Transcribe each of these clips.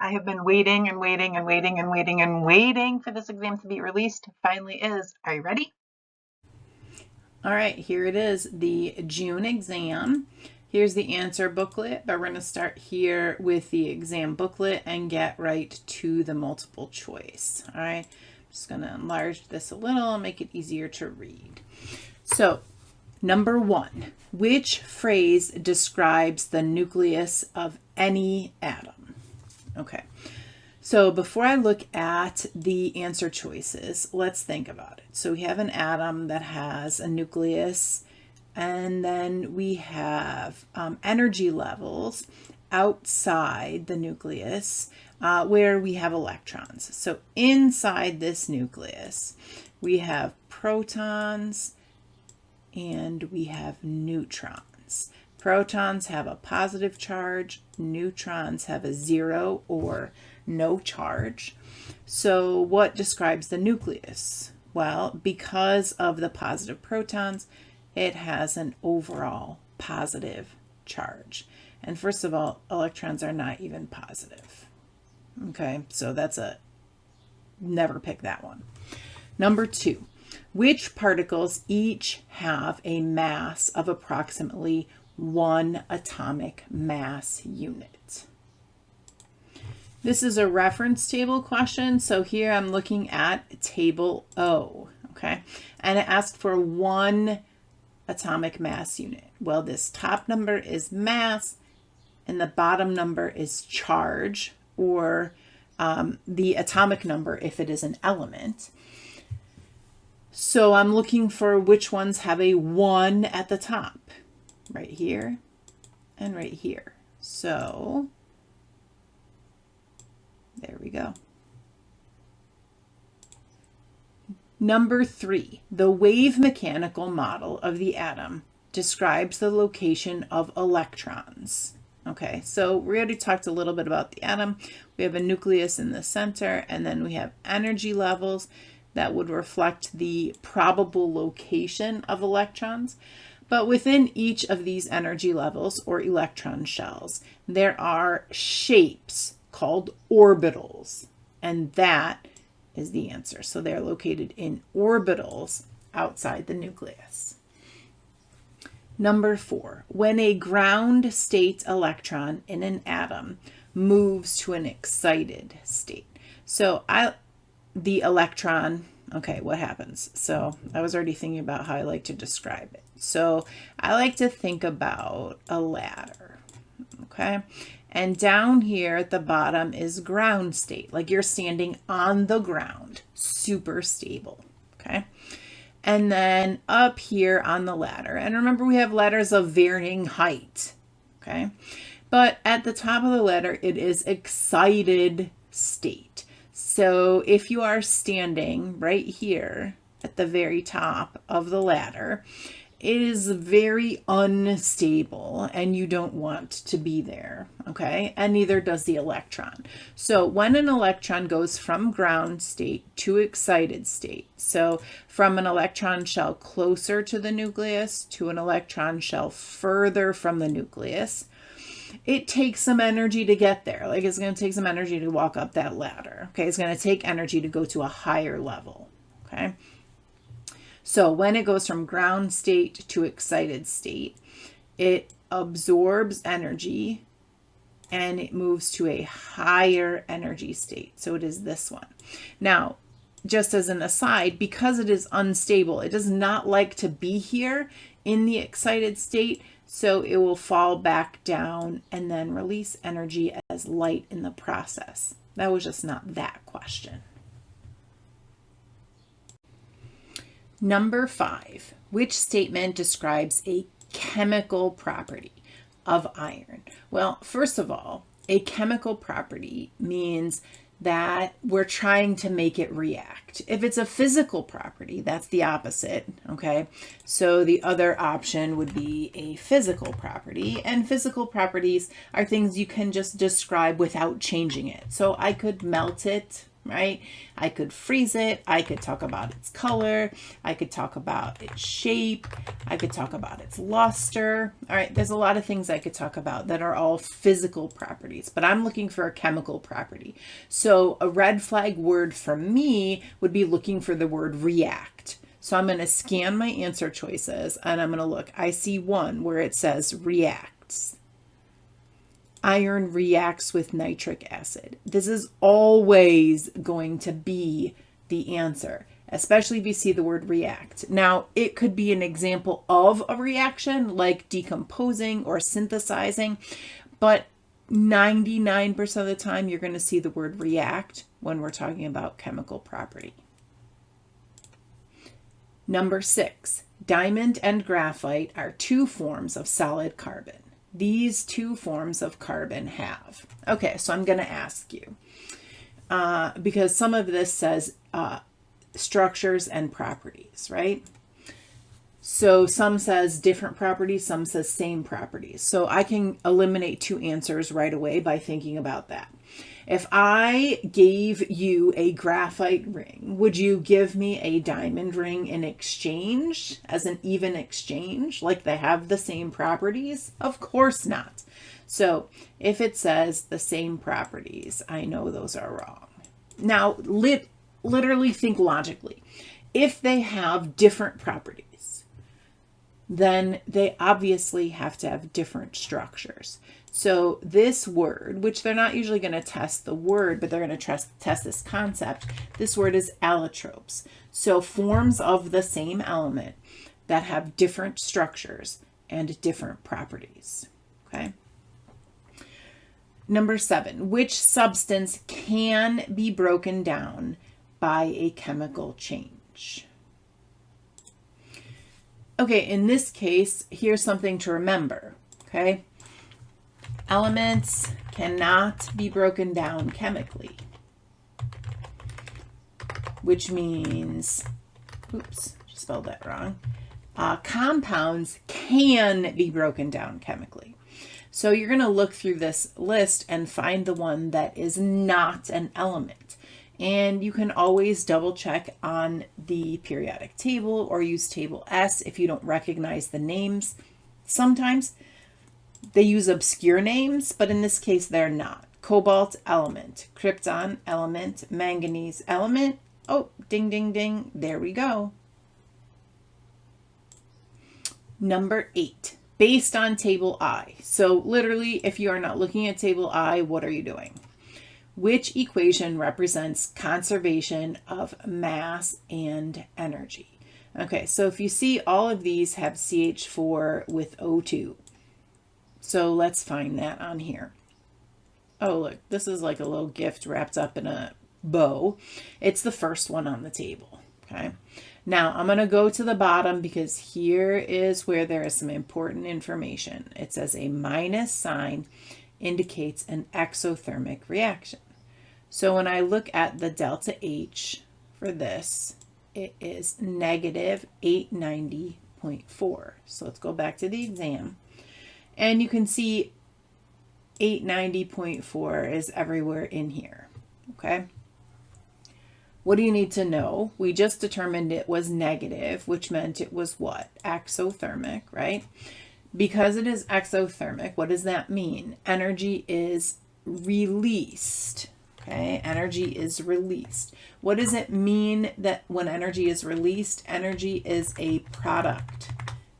I have been waiting and waiting and waiting and waiting and waiting for this exam to be released. It finally is. Are you ready? All right, here it is, the June exam. Here's the answer booklet, but we're going to start here with the exam booklet and get right to the multiple choice. All right, I'm just going to enlarge this a little and make it easier to read. So, number 1, which phrase describes the nucleus of any atom? Okay. So before I look at the answer choices, let's think about it. So we have an atom that has a nucleus, and then we have energy levels outside the nucleus where we have electrons. So inside this nucleus, we have protons and we have neutrons. Protons have a positive charge, neutrons have a 0 or no charge. So what describes the nucleus? Well, because of the positive protons, it has an overall positive charge. And first of all, electrons are not even positive. Okay, so that's a never pick that one. Number 2, which particles each have a mass of approximately 1 atomic mass unit? This is a reference table question. So here I'm looking at table O, okay? And it asked for 1 atomic mass unit. Well, this top number is mass and the bottom number is charge, or the atomic number if it is an element. So I'm looking for which ones have a 1 at the top, right here and right here. So there we go. Number 3, the wave mechanical model of the atom describes the location of electrons. Okay, so we already talked a little bit about the atom. We have a nucleus in the center, and then we have energy levels that would reflect the probable location of electrons. But within each of these energy levels or electron shells, there are shapes called orbitals, and that is the answer. So they're located in orbitals outside the nucleus. Number 4, when a ground state electron in an atom moves to an excited state. So the electron, okay, what happens? So I was already thinking about how I like to describe it. So I like to think about a ladder, okay? And down here at the bottom is ground state, like you're standing on the ground, super stable, okay? And then up here on the ladder, and remember we have ladders of varying height, okay? But at the top of the ladder, it is excited state. So if you are standing right here at the very top of the ladder, it is very unstable and you don't want to be there, okay? And neither does the electron. So when an electron goes from ground state to excited state, so from an electron shell closer to the nucleus to an electron shell further from the nucleus, it takes some energy to get there. Like it's going to take some energy to walk up that ladder, okay? It's going to take energy to go to a higher level, okay? So when it goes from ground state to excited state, it absorbs energy and it moves to a higher energy state. So it is this one. Now, just as an aside, because it is unstable, it does not like to be here in the excited state, so it will fall back down and then release energy as light in the process. That was just not that question. Number 5, which statement describes a chemical property of iron? Well, first of all, a chemical property means that we're trying to make it react. If it's a physical property, that's the opposite, okay? So the other option would be a physical property, and physical properties are things you can just describe without changing it. So I could melt it, right? I could freeze it. I could talk about its color. I could talk about its shape. I could talk about its luster. All right, there's a lot of things I could talk about that are all physical properties, but I'm looking for a chemical property. So a red flag word for me would be looking for the word react. So I'm going to scan my answer choices and I'm going to look. I see one where it says reacts. Iron reacts with nitric acid. This is always going to be the answer, especially if you see the word react. Now, it could be an example of a reaction like decomposing or synthesizing, but 99% of the time you're going to see the word react when we're talking about chemical property. Number 6, diamond and graphite are two forms of solid carbon. These two forms of carbon have. Okay, so I'm going to ask you, because some of this says structures and properties, right? So some says different properties, some says same properties. So I can eliminate two answers right away by thinking about that. If I gave you a graphite ring, would you give me a diamond ring in exchange, as an even exchange, like they have the same properties? Of course not. So if it says the same properties, I know those are wrong. Now, literally think logically. If they have different properties, then they obviously have to have different structures. So this word, which they're not usually going to test the word, but they're going to test this concept. This word is allotropes. So forms of the same element that have different structures and different properties. Okay. Number 7, which substance can be broken down by a chemical change? Okay, in this case, here's something to remember. Okay. Elements cannot be broken down chemically, which means, oops, just spelled that wrong. Compounds can be broken down chemically. So you're going to look through this list and find the one that is not an element. And you can always double check on the periodic table or use table S if you don't recognize the names. Sometimes they use obscure names, but in this case, they're not. Cobalt element, krypton element, manganese element. Oh, ding, ding, ding. There we go. Number 8, based on table I. So literally, if you are not looking at table I, what are you doing? Which equation represents conservation of mass and energy? Okay, so if you see all of these have CH4 with O2. So let's find that on here. Oh, look, this is like a little gift wrapped up in a bow. It's the first one on the table. Okay. Now I'm going to go to the bottom because here is where there is some important information. It says a minus sign indicates an exothermic reaction. So when I look at the delta H for this, it is negative 890.4. So let's go back to the exam. And you can see 890.4 is everywhere in here. Okay. What do you need to know? We just determined it was negative, which meant it was what? Exothermic, right? Because it is exothermic, what does that mean? Energy is released. Okay, energy is released. What does it mean that when energy is released? Energy is a product.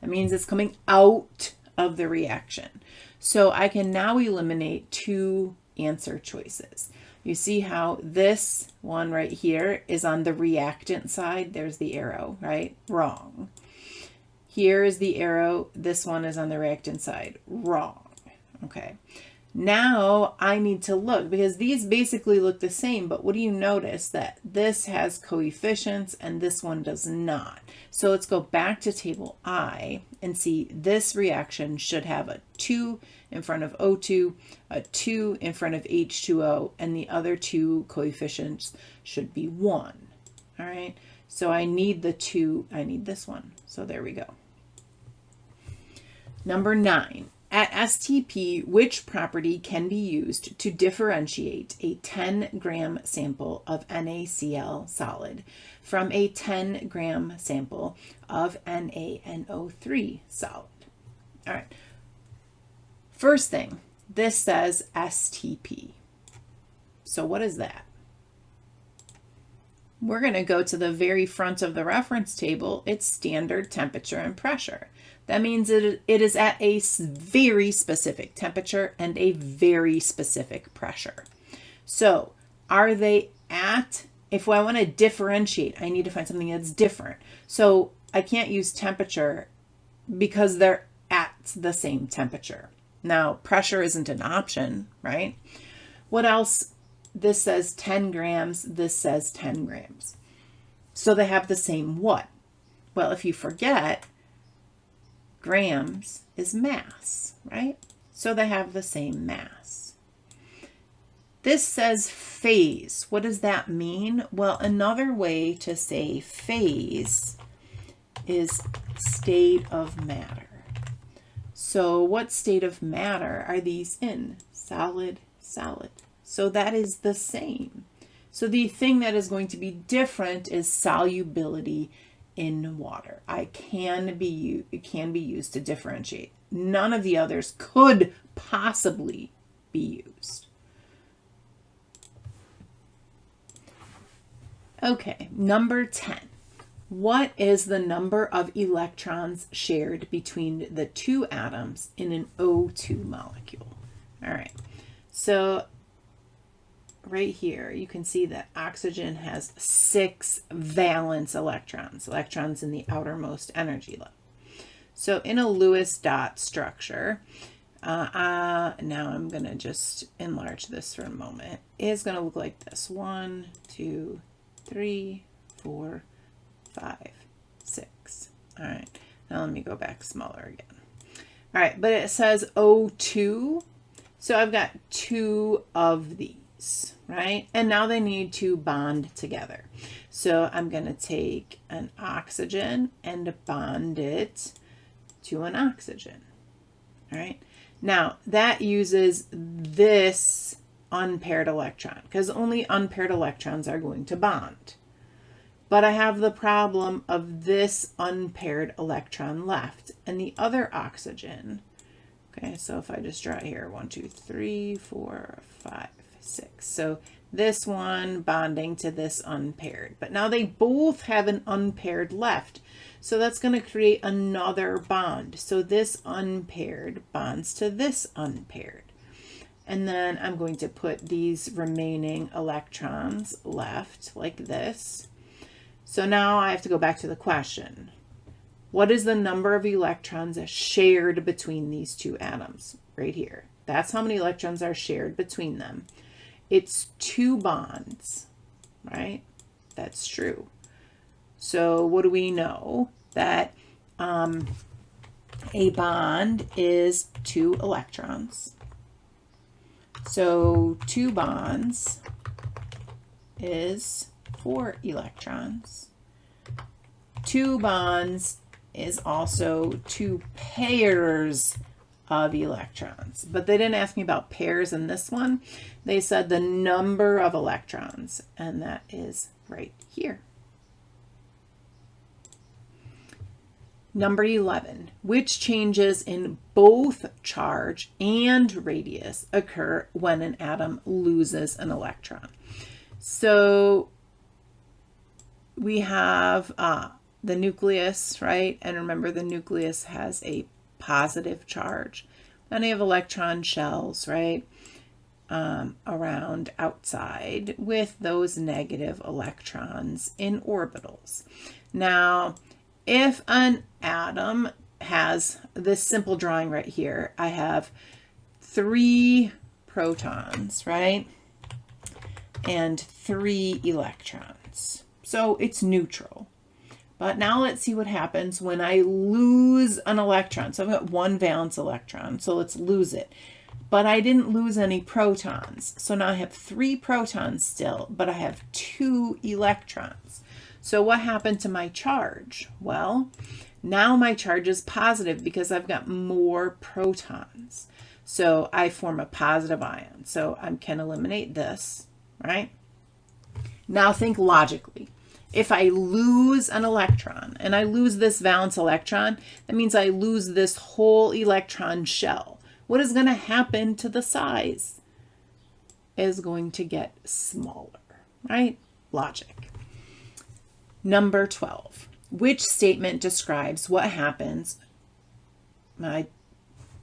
That means it's coming out of the reaction. So I can now eliminate two answer choices. You see how this one right here is on the reactant side. There's the arrow, right? Wrong. Here is the arrow. This one is on the reactant side. Wrong. Okay. Now I need to look because these basically look the same, but what do you notice? That this has coefficients and this one does not. So let's go back to table I and see this reaction should have a 2 in front of O2, a 2 in front of H2O, and the other two coefficients should be 1. All right, so I need the 2, I need this one. So there we go. Number 9. At STP, which property can be used to differentiate a 10-gram sample of NaCl solid from a 10-gram sample of NaNO3 solid? All right. First thing, this says STP. So what is that? We're going to go to the very front of the reference table. It's standard temperature and pressure. That means it is at a very specific temperature and a very specific pressure. So are they at, if I want to differentiate, I need to find something that's different. So I can't use temperature because they're at the same temperature. Now, pressure isn't an option, right? What else? This says 10 grams, this says 10 grams. So they have the same what? Well, if you forget, grams is mass, right? So they have the same mass. This says phase. What does that mean? Well, another way to say phase is state of matter. So what state of matter are these in? Solid, solid. So that is the same. So the thing that is going to be different is solubility in water. It can be used to differentiate. None of the others could possibly be used. Okay, number 10. What is the number of electrons shared between the two atoms in an O2 molecule? All right, so right here, you can see that oxygen has 6 valence electrons in the outermost energy level. So in a Lewis dot structure, now I'm going to just enlarge this for a moment. It's going to look like this. 1, 2, 3, 4, 5, 6. All right, now let me go back smaller again. All right, but it says O2, so I've got 2 of these, right? And now they need to bond together. So I'm going to take an oxygen and bond it to an oxygen. All right, now that uses this unpaired electron because only unpaired electrons are going to bond. But I have the problem of this unpaired electron left and the other oxygen. Okay, so if I just draw here, 1, 2, 3, 4, 5, 6. So this one bonding to this unpaired. But now they both have an unpaired left. So that's going to create another bond. So this unpaired bonds to this unpaired. And then I'm going to put these remaining electrons left like this. So now I have to go back to the question. What is the number of electrons shared between these two atoms? Right here. That's how many electrons are shared between them. It's 2 bonds, right? That's true. So what do we know? That a bond is 2 electrons. So 2 bonds is 4 electrons. 2 bonds is also 2 pairs of electrons. But they didn't ask me about pairs in this one. They said the number of electrons, and that is right here. Number 11, which changes in both charge and radius occur when an atom loses an electron? So we have the nucleus, right? And remember, the nucleus has a positive charge. Then you have electron shells, right? Around outside with those negative electrons in orbitals. Now, if an atom has this simple drawing right here, I have 3 protons, right? And 3 electrons. So it's neutral. But now let's see what happens when I lose an electron. So I've got 1 valence electron, so let's lose it. But I didn't lose any protons. So now I have 3 protons still, but I have 2 electrons. So what happened to my charge? Well, Now my charge is positive because I've got more protons. So I form a positive ion. So I can eliminate this, right? Now think logically. If I lose an electron and I lose this valence electron, that means I lose this whole electron shell. What is going to happen to the size? It is going to get smaller, right? Logic. Number 12. Which statement describes what happens? I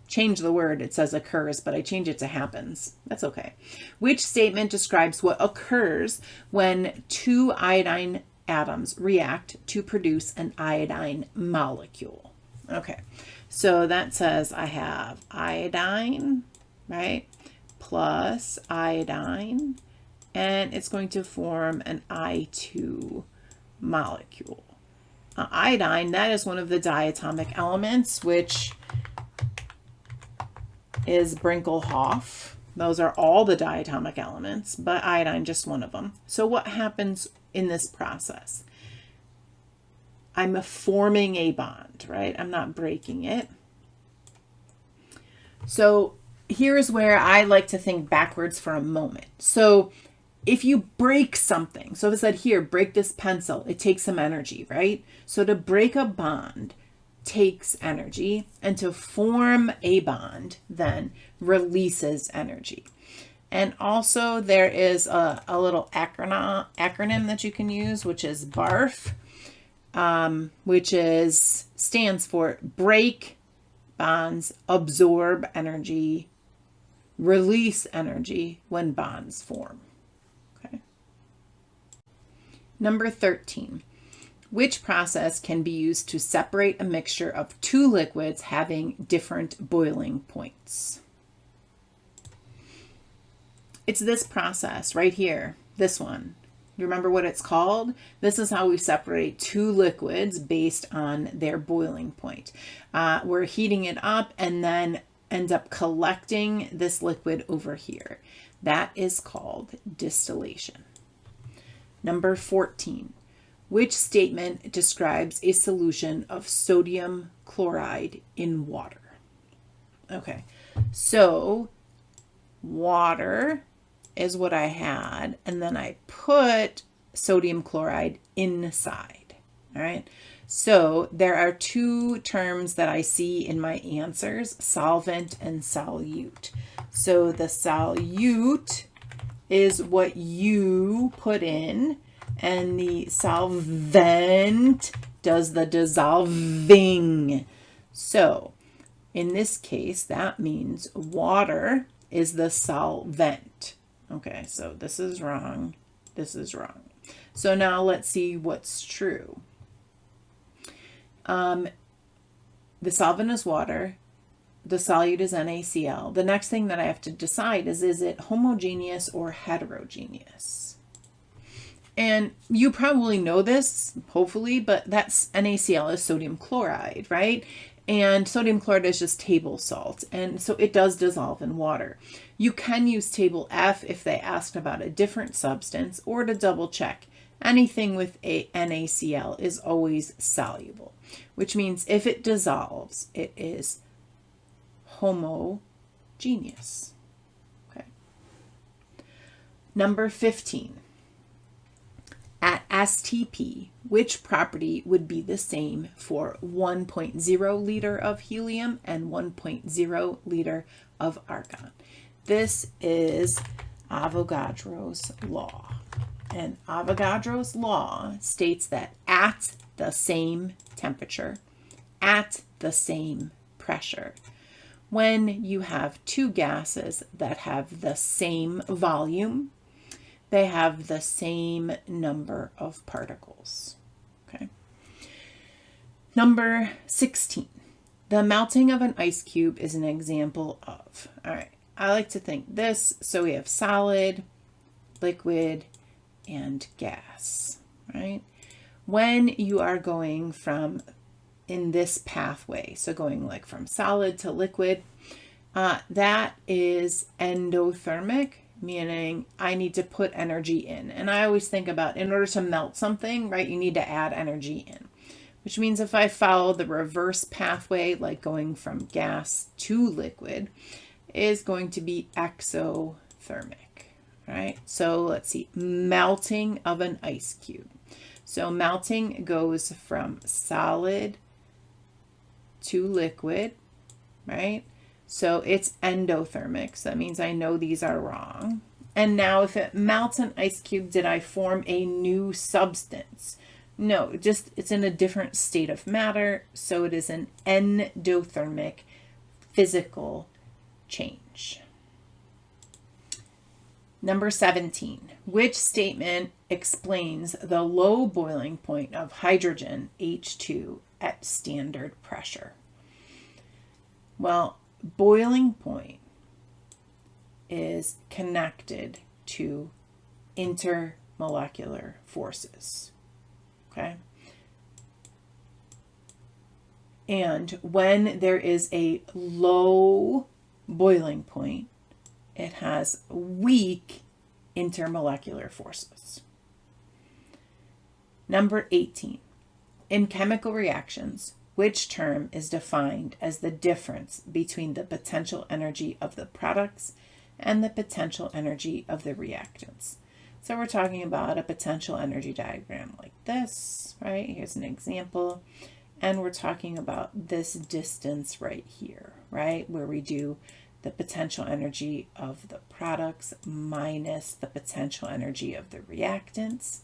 change the word, it says occurs, but I change it to happens. That's okay. Which statement describes what occurs when two iodine atoms react to produce an iodine molecule? Okay, so that says I have iodine, right, plus iodine, and it's going to form an I2 molecule. Iodine, that is one of the diatomic elements, which is Brinkelhoff. Those are all the diatomic elements, but iodine just one of them. So what happens in this process? I'm forming a bond, right? I'm not breaking it. So here's where I like to think backwards for a moment. So if you break something, so if it said here, break this pencil, it takes some energy, right? So to break a bond takes energy, and to form a bond then releases energy. And also there is a little acronym that you can use, which is BARF, which stands for break bonds, absorb energy, release energy when bonds form. Okay. Number 13. Which process can be used to separate a mixture of two liquids having different boiling points? It's this process right here, this one. You remember what it's called? This is how we separate two liquids based on their boiling point. We're heating it up and then end up collecting this liquid over here. That is called distillation. Number 14. Which statement describes a solution of sodium chloride in water? Okay, so water is what I had, and then I put sodium chloride inside. All right, so there are two terms that I see in my answers, solvent and solute. So the solute is what you put in, and the solvent does the dissolving. So in this case, that means water is the solvent. Okay, so this is wrong. This is wrong. So now let's see what's true. The solvent is water. The solute is NaCl. The next thing that I have to decide is it homogeneous or heterogeneous? And you probably know this, hopefully, but that's NaCl is sodium chloride, right? And sodium chloride is just table salt, and so it does dissolve in water. You can use table F if they asked about a different substance, or to double check. Anything with a NaCl is always soluble, which means if it dissolves, it is homogeneous. Okay. Number 15. At STP, which property would be the same for 1.0 liter of helium and 1.0 liter of argon? This is Avogadro's law. And Avogadro's law states that at the same temperature, at the same pressure, when you have two gases that have the same volume, they have the same number of particles. Okay. Number 16. The melting of an ice cube is an example of. All right. I like to think this. So we have solid, liquid, and gas, right? When you are going from in this pathway, so going like from solid to liquid, that is endothermic, meaning I need to put energy in. And I always think about, in order to melt something, right, you need to add energy in, which means if I follow the reverse pathway, like going from gas to liquid, is going to be exothermic. Right? So let's see, melting of an ice cube. So melting goes from solid to liquid, right? So it's endothermic. So that means I know these are wrong. And now if it melts an ice cube, did I form a new substance? No, just it's in a different state of matter. So it is an endothermic physical change. Number 17, which statement explains the low boiling point of hydrogen H2 at standard pressure? Well, boiling point is connected to intermolecular forces. Okay? And when there is a low boiling point, it has weak intermolecular forces. Number 18. In chemical reactions, which term is defined as the difference between the potential energy of the products and the potential energy of the reactants? So we're talking about a potential energy diagram like this, right? Here's an example. And we're talking about this distance right here, right? Where we do the potential energy of the products minus the potential energy of the reactants.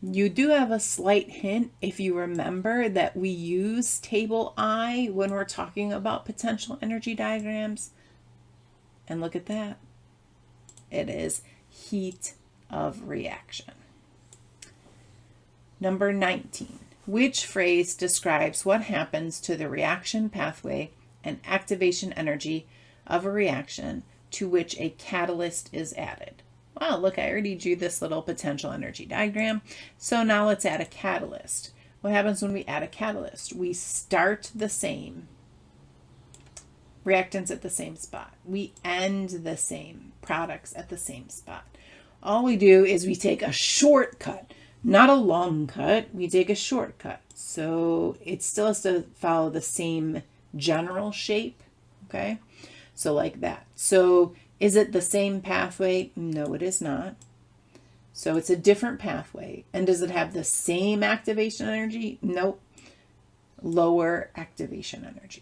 You do have a slight hint if you remember that we use table I when we're talking about potential energy diagrams. And look at that. It is heat of reaction. Number 19. Which phrase describes what happens to the reaction pathway and activation energy of a reaction to which a catalyst is added? Well, look, I already drew this little potential energy diagram. So now let's add a catalyst. What happens when we add a catalyst? We start the same. Reactants at the same spot. We end the same. Products at the same spot. All we do is we take a shortcut, not a long cut. We take a shortcut. So it still has to follow the same general shape. Okay. So like that. So is it the same pathway? No, it is not. So it's a different pathway. And does it have the same activation energy? Nope. Lower activation energy.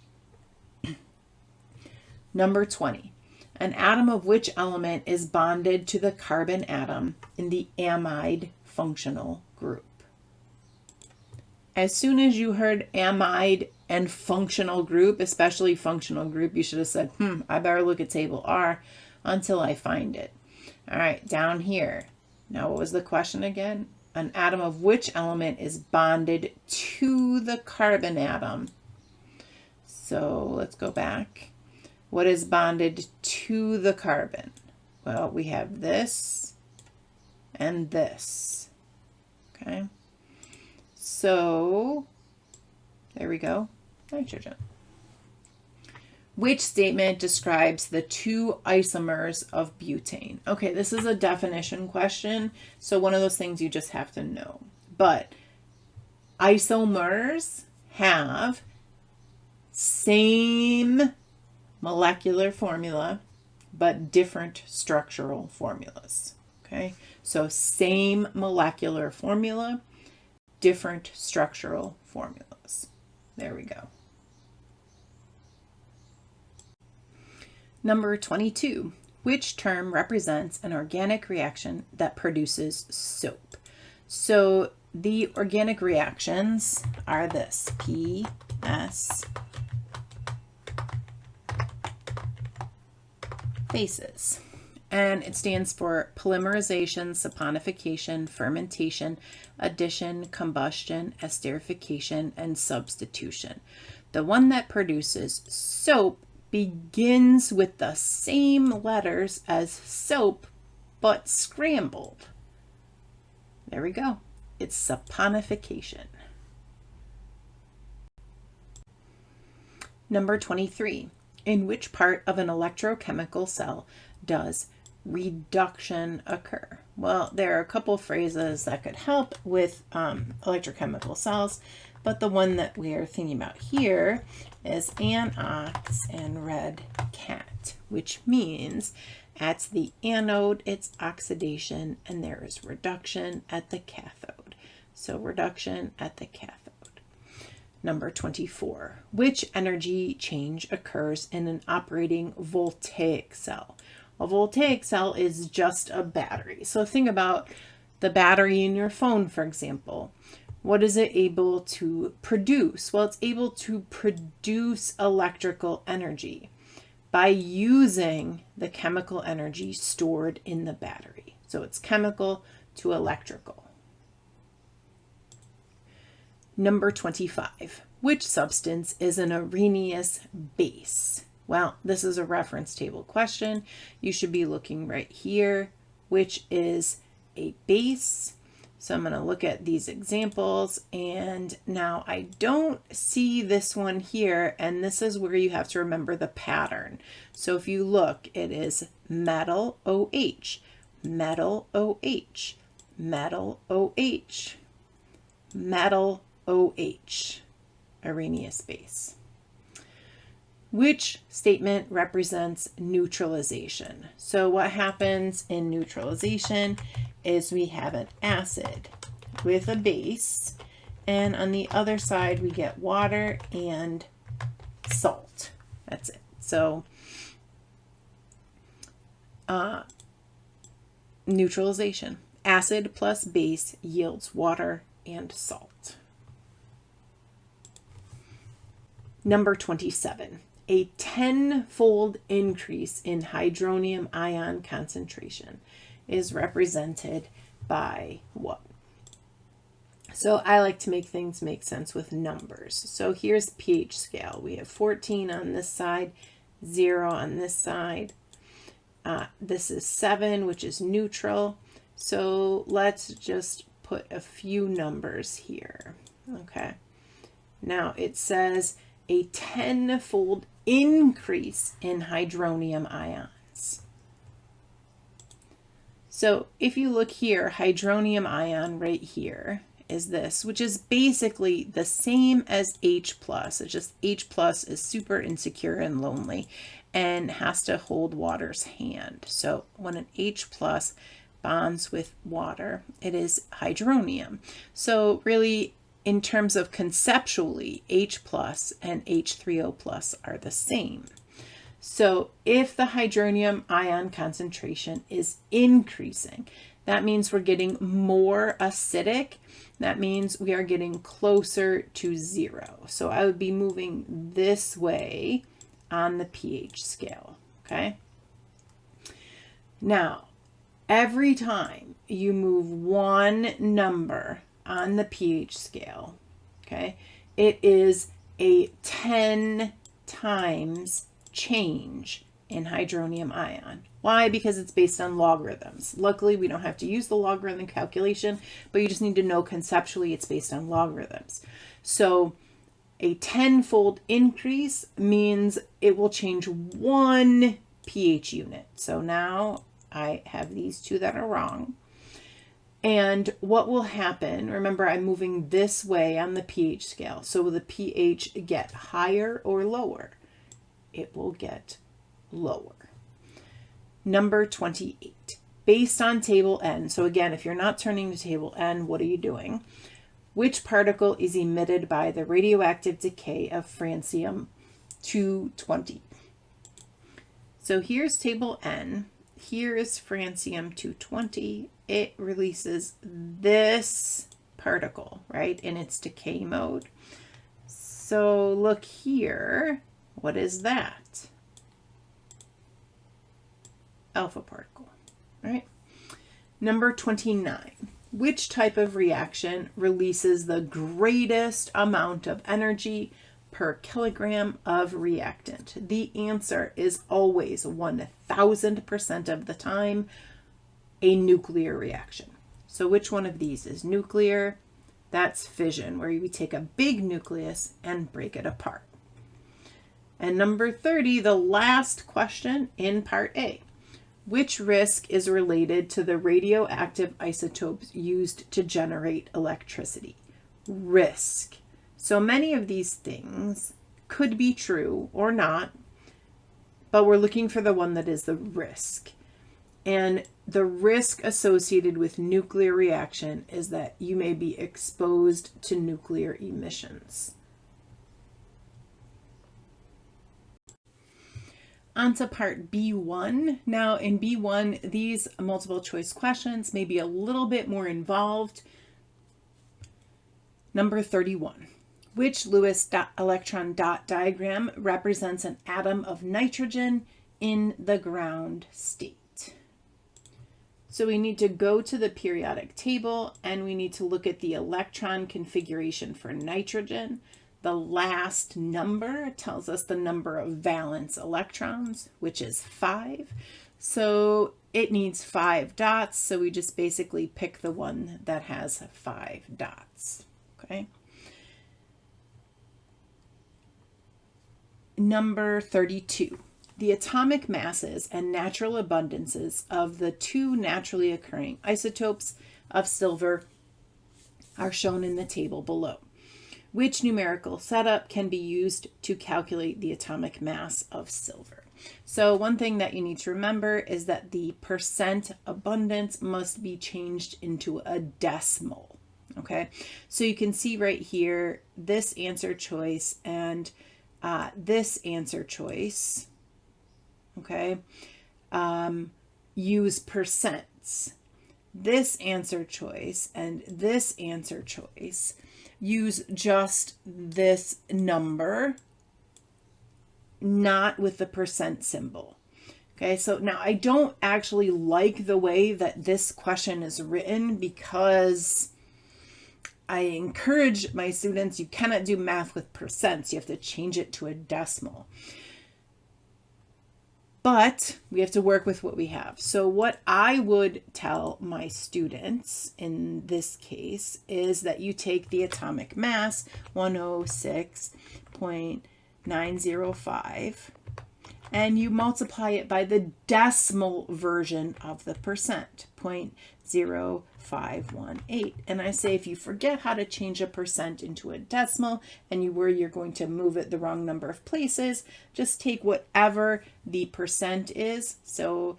Number 20. An atom of which element is bonded to the carbon atom in the amide functional group? As soon as you heard amide and functional group, especially functional group, you should have said, I better look at table R until I find it. All right, down here. Now, what was the question again? An atom of which element is bonded to the carbon atom? So let's go back. What is bonded to the carbon? Well, we have this and this. Okay. So there we go. Nitrogen. Which statement describes the two isomers of butane? Okay, this is a definition question, so one of those things you just have to know. But isomers have same molecular formula, but different structural formulas. Okay, so same molecular formula, different structural formulas. There we go. Number 22. Which term represents an organic reaction that produces soap? So the organic reactions are this, PS, phases. And it stands for polymerization, saponification, fermentation, addition, combustion, esterification, and substitution. The one that produces soap begins with the same letters as soap, but scrambled. There we go. It's saponification. Number 23. In which part of an electrochemical cell does reduction occur? Well, there are a couple phrases that could help with electrochemical cells, but the one that we are thinking about here is anox and red cat, which means at the anode it's oxidation and there is reduction at the cathode. So reduction at the cathode. Number 24, which energy change occurs in an operating voltaic cell? A voltaic cell is just a battery. So think about the battery in your phone, for example. What is it able to produce? Well, it's able to produce electrical energy by using the chemical energy stored in the battery. So it's chemical to electrical. Number 25, which substance is an Arrhenius base? Well, this is a reference table question. You should be looking right here, which is a base. So I'm going to look at these examples, and now I don't see this one here, and this is where you have to remember the pattern. So if you look, it is metal OH, metal OH, metal OH, metal OH, Arrhenius base. Which statement represents neutralization? So what happens in neutralization is we have an acid with a base, and on the other side we get water and salt. That's it. So neutralization. Acid plus base yields water and salt. Number 27. A 10-fold increase in hydronium ion concentration is represented by what? So I like to make things make sense with numbers. So here's the pH scale. We have 14 on this side, 0 on this side. This is 7, which is neutral. So let's just put a few numbers here. Okay. Now it says a 10-fold increase in hydronium ions. So if you look here, hydronium ion right here is this, which is basically the same as H+. It's just H+ is super insecure and lonely and has to hold water's hand. So when an H+ bonds with water, it is hydronium. So really, in terms of conceptually, H+ and H3O+ are the same. So if the hydronium ion concentration is increasing, that means we're getting more acidic. That means we are getting closer to 0. So I would be moving this way on the pH scale, okay? Now, every time you move one number on the pH scale, okay, it is a 10 times change in hydronium ion. Why? Because it's based on logarithms. Luckily, we don't have to use the logarithm calculation, but you just need to know conceptually it's based on logarithms. So a 10-fold increase means it will change one pH unit. So now I have these two that are wrong. And what will happen, remember I'm moving this way on the pH scale. So will the pH get higher or lower? It will get lower. Number 28, based on table N. So again, if you're not turning to table N, what are you doing? Which particle is emitted by the radioactive decay of francium-220? So here's table N. Here is francium-220. It releases this particle, right, in its decay mode. So look here. What is that? Alpha particle, right? Number 29. Which type of reaction releases the greatest amount of energy per kilogram of reactant? The answer is always 1000% of the time a nuclear reaction. So which one of these is nuclear? That's fission, where we take a big nucleus and break it apart. And number 30, the last question in part A. Which risk is related to the radioactive isotopes used to generate electricity? Risk. So many of these things could be true or not, but we're looking for the one that is the risk. And the risk associated with nuclear reaction is that you may be exposed to nuclear emissions. On to part B1. Now in B1, these multiple choice questions may be a little bit more involved. Number 31. Which Lewis electron dot diagram represents an atom of nitrogen in the ground state? So we need to go to the periodic table and we need to look at the electron configuration for nitrogen. The last number tells us the number of valence electrons, which is 5. So it needs 5 dots. So we just basically pick the one that has 5 dots. Okay. Number 32. The atomic masses and natural abundances of the 2 naturally occurring isotopes of silver are shown in the table below. Which numerical setup can be used to calculate the atomic mass of silver? So one thing that you need to remember is that the percent abundance must be changed into a decimal. Okay, so you can see right here this answer choice and this answer choice. Okay, use percents. This answer choice and this answer choice use just this number, not with the percent symbol. Okay, so now I don't actually like the way that this question is written because I encourage my students, you cannot do math with percents. You have to change it to a decimal. But we have to work with what we have. So what I would tell my students in this case is that you take the atomic mass, 106.905, and you multiply it by the decimal version of the percent, 0.0518. And I say if you forget how to change a percent into a decimal and you worry you're going to move it the wrong number of places, just take whatever the percent is, so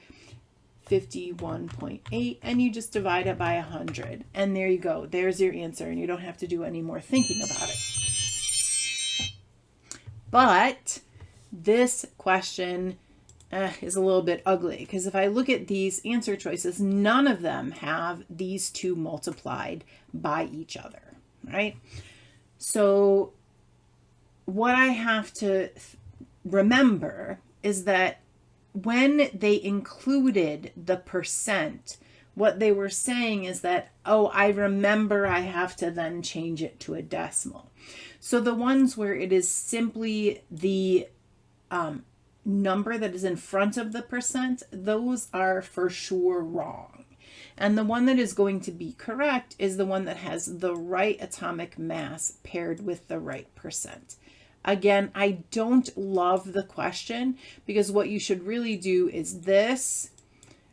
51.8, and you just divide it by 100. And there you go. There's your answer, and you don't have to do any more thinking about it. But this question is a little bit ugly because if I look at these answer choices, none of them have these two multiplied by each other, right? So what I have to remember is that when they included the percent, what they were saying is that, oh, I remember I have to then change it to a decimal. So the ones where it is simply the number that is in front of the percent, those are for sure wrong. And the one that is going to be correct is the one that has the right atomic mass paired with the right percent. Again, I don't love the question because what you should really do is this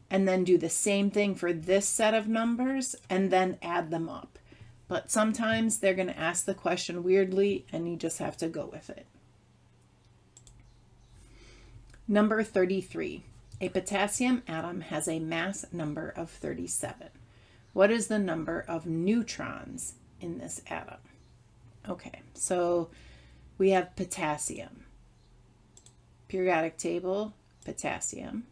and then do the same thing for this set of numbers and then add them up. But sometimes they're going to ask the question weirdly and you just have to go with it. Number 33. A potassium atom has a mass number of 37. What is the number of neutrons in this atom? Okay, so we have potassium. Periodic table, potassium.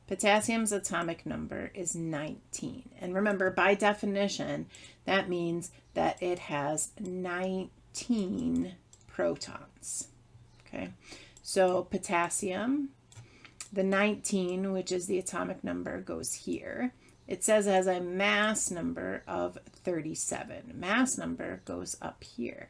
Potassium's atomic number is 19. And remember, by definition, that means that it has 19 protons. Okay, so potassium, the 19, which is the atomic number, goes here. It says it has a mass number of 37. Mass number goes up here.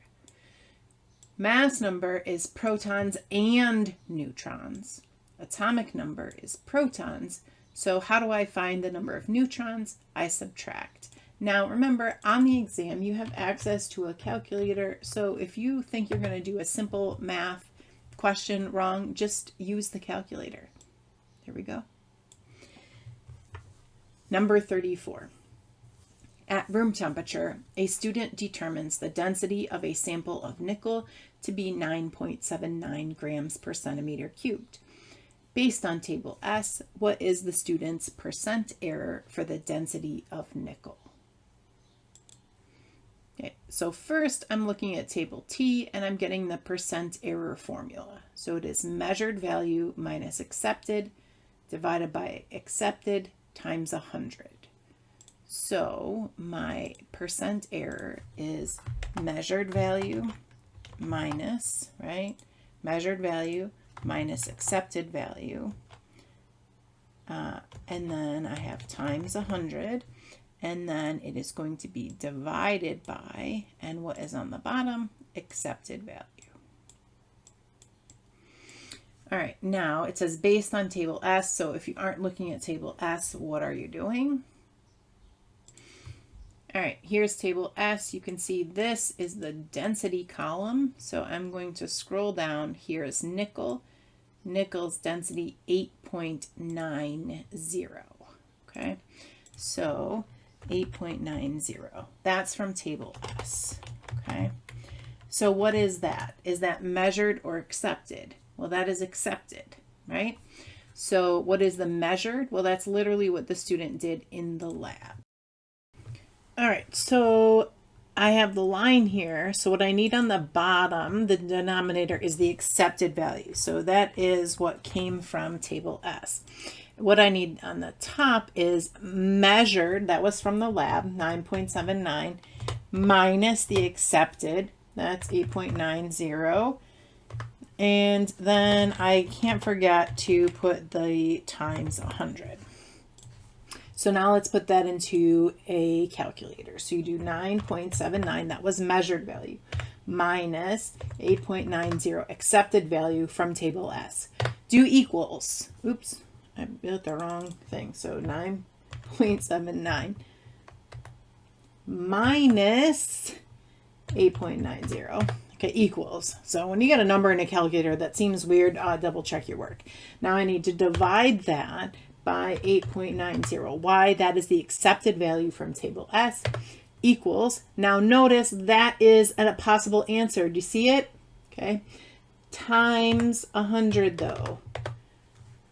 Mass number is protons and neutrons. Atomic number is protons. So how do I find the number of neutrons? I subtract. Now remember, on the exam, you have access to a calculator. So if you think you're going to do a simple math question wrong, just use the calculator. There we go. Number 34. At room temperature, a student determines the density of a sample of nickel to be 9.79 grams per centimeter cubed. Based on table S, what is the student's percent error for the density of nickel? Okay, so first I'm looking at table T and I'm getting the percent error formula. So it is measured value minus accepted divided by accepted times 100. So my percent error is measured value minus, right? Measured value minus accepted value. And then I have times 100. And then it is going to be divided by, and what is on the bottom? Accepted value. All right, now it says based on table S. So if you aren't looking at table S, what are you doing? All right, here's table S. You can see this is the density column. So I'm going to scroll down. Here is nickel. Nickel's density 8.90. Okay, so 8.90. That's from table S. Okay, so what is that? Is that measured or accepted? Well, that is accepted, right? So what is the measured? Well, that's literally what the student did in the lab. All right, so I have the line here. So what I need on the bottom, the denominator, is the accepted value. So that is what came from table S. What I need on the top is measured, that was from the lab, 9.79, minus the accepted, that's 8.90. And then I can't forget to put the times 100. So now let's put that into a calculator. So you do 9.79, that was measured value, minus 8.90 accepted value from table S. Do equals, oops, I built the wrong thing. So 9.79 minus 8.90. Okay, equals. So when you get a number in a calculator that seems weird, double check your work. Now I need to divide that by 8.90. Why? That is the accepted value from table S, equals. Now notice that is a possible answer. Do you see it? Okay. Times 100 though.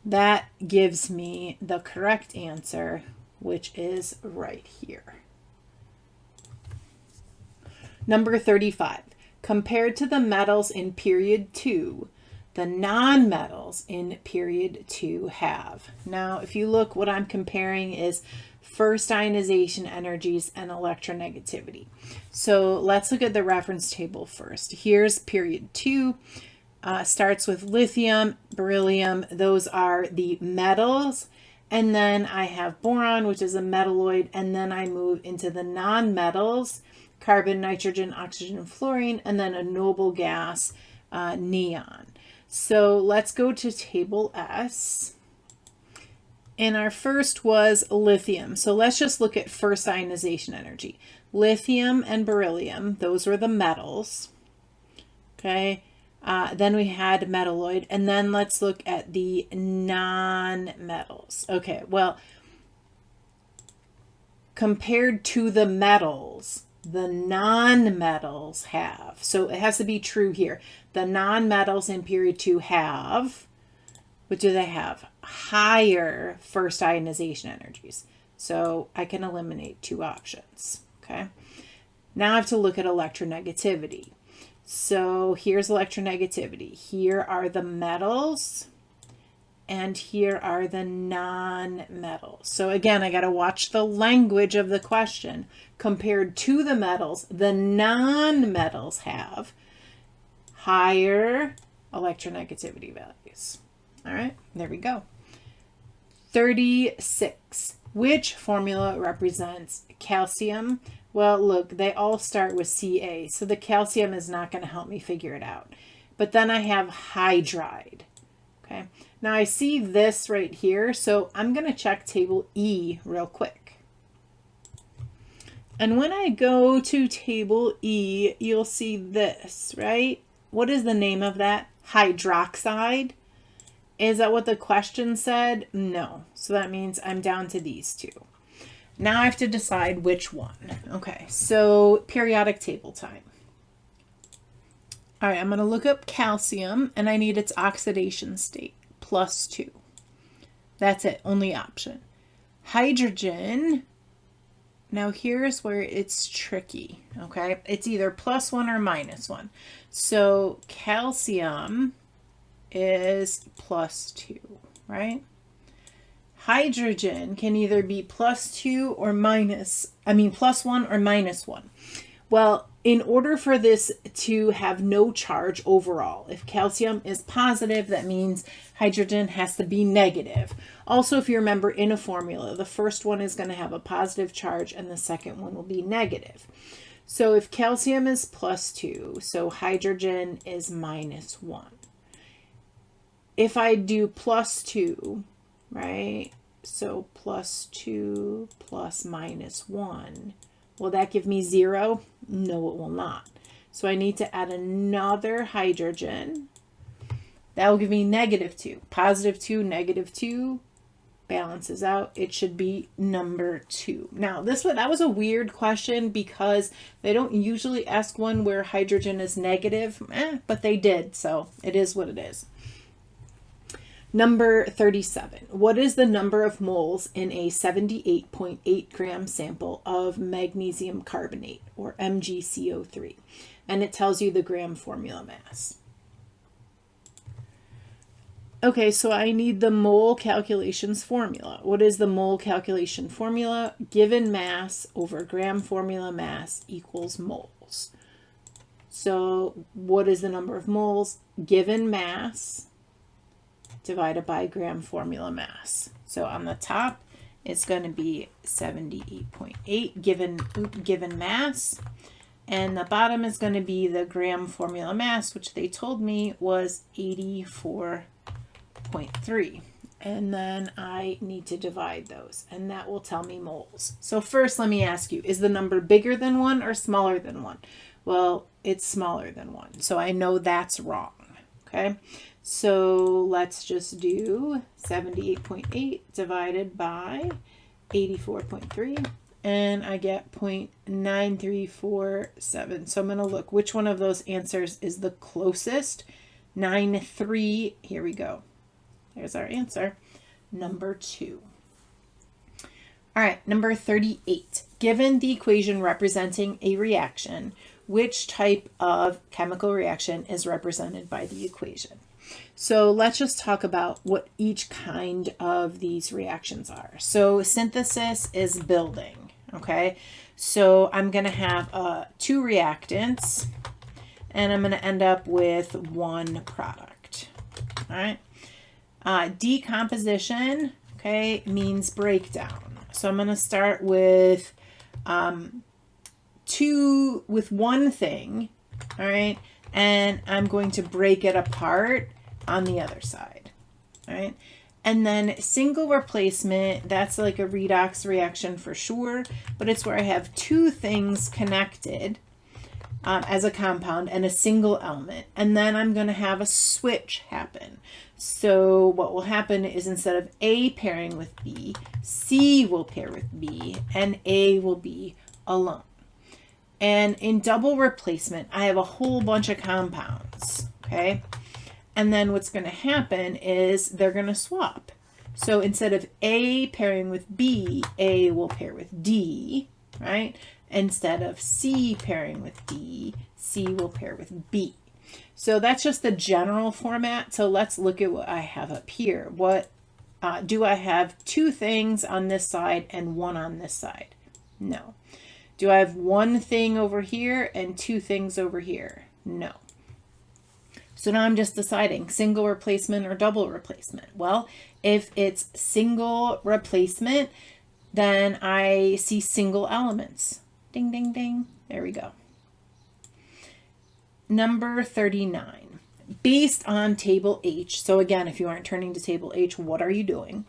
That gives me the correct answer, which is right here. Number 35. Compared to the metals in period 2, the non-metals in period 2 have. Now, if you look, what I'm comparing is first ionization energies and electronegativity. So let's look at the reference table first. Here's period 2. Starts with lithium, beryllium. Those are the metals. And then I have boron, which is a metalloid. And then I move into the non-metals, carbon, nitrogen, oxygen, fluorine, and then a noble gas, neon. So let's go to table S. And our first was lithium. So let's just look at first ionization energy. Lithium and beryllium, those were the metals. Okay. Then we had metalloid. And then let's look at the non-metals. Okay. Well, compared to the metals, the non-metals have. So it has to be true here. The non-metals in period 2 have, what do they have? Higher first ionization energies. So I can eliminate 2 options. Okay. Now I have to look at electronegativity. So here's electronegativity. Here are the metals. And here are the non-metals. So again, I got to watch the language of the question. Compared to the metals, the non-metals have higher electronegativity values. All right, there we go. 36. Which formula represents calcium? Well, look, they all start with Ca. So the calcium is not going to help me figure it out. But then I have hydride. Okay. Now I see this right here, so I'm going to check table E real quick. And when I go to table E, you'll see this, right? What is the name of that? Hydroxide. Is that what the question said? No. So that means I'm down to these two. Now I have to decide which one. Okay, so periodic table time. All right, I'm going to look up calcium, and I need its oxidation state, +2. That's it, only option. Hydrogen, now here's where it's tricky, okay? It's either +1 or -1. So calcium is +2, right? Hydrogen can either be +2 or +1 or -1. Well, in order for this to have no charge overall, if calcium is positive, that means hydrogen has to be negative. Also, if you remember in a formula, the first one is going to have a positive charge and the second one will be negative. So if calcium is +2, so hydrogen is -1. If I do +2, right? So +2 plus -1. Will that give me 0? No, it will not. So I need to add another hydrogen. That will give me -2. +2, -2 balances out. It should be number 2. Now, that was a weird question because they don't usually ask one where hydrogen is negative, but they did, so it is what it is. Number 37. What is the number of moles in a 78.8 gram sample of magnesium carbonate, or MgCO3? And it tells you the gram formula mass. Okay, so I need the mole calculations formula. What is the mole calculation formula? Given mass over gram formula mass equals moles. So what is the number of moles? Given mass divided by gram formula mass. So on the top, it's going to be 78.8 given mass. And the bottom is going to be the gram formula mass, which they told me was 84.3. And then I need to divide those, and that will tell me moles. So first, let me ask you, is the number bigger than 1 or smaller than 1? Well, it's smaller than 1. So I know that's wrong. Okay. So let's just do 78.8 divided by 84.3, and I get 0.9347. So I'm going to look which one of those answers is the closest. 93, here we go. There's our answer, number 2. All right, number 38. Given the equation representing a reaction, which type of chemical reaction is represented by the equation? So let's just talk about what each kind of these reactions are. So synthesis is building, okay? So I'm going to have 2 reactants, and I'm going to end up with 1 product, all right? Decomposition, okay, means breakdown. So I'm going to start with one thing, all right? And I'm going to break it apart on the other side, all right? And then single replacement, that's like a redox reaction for sure, but it's where I have 2 things connected as a compound and a single element. And then I'm going to have a switch happen. So what will happen is instead of A pairing with B, C will pair with B, and A will be alone. And in double replacement, I have a whole bunch of compounds, okay? And then what's going to happen is they're going to swap. So instead of A pairing with B, A will pair with D, right? Instead of C pairing with D, C will pair with B. So that's just the general format. So let's look at what I have up here. What do I have 2 things on this side and 1 on this side? No. Do I have 1 thing over here and 2 things over here? No. So now I'm just deciding single replacement or double replacement. Well, if it's single replacement, then I see single elements. Ding, ding, ding. There we go. Number 39. Based on table H, so again, if you aren't turning to table H, what are you doing?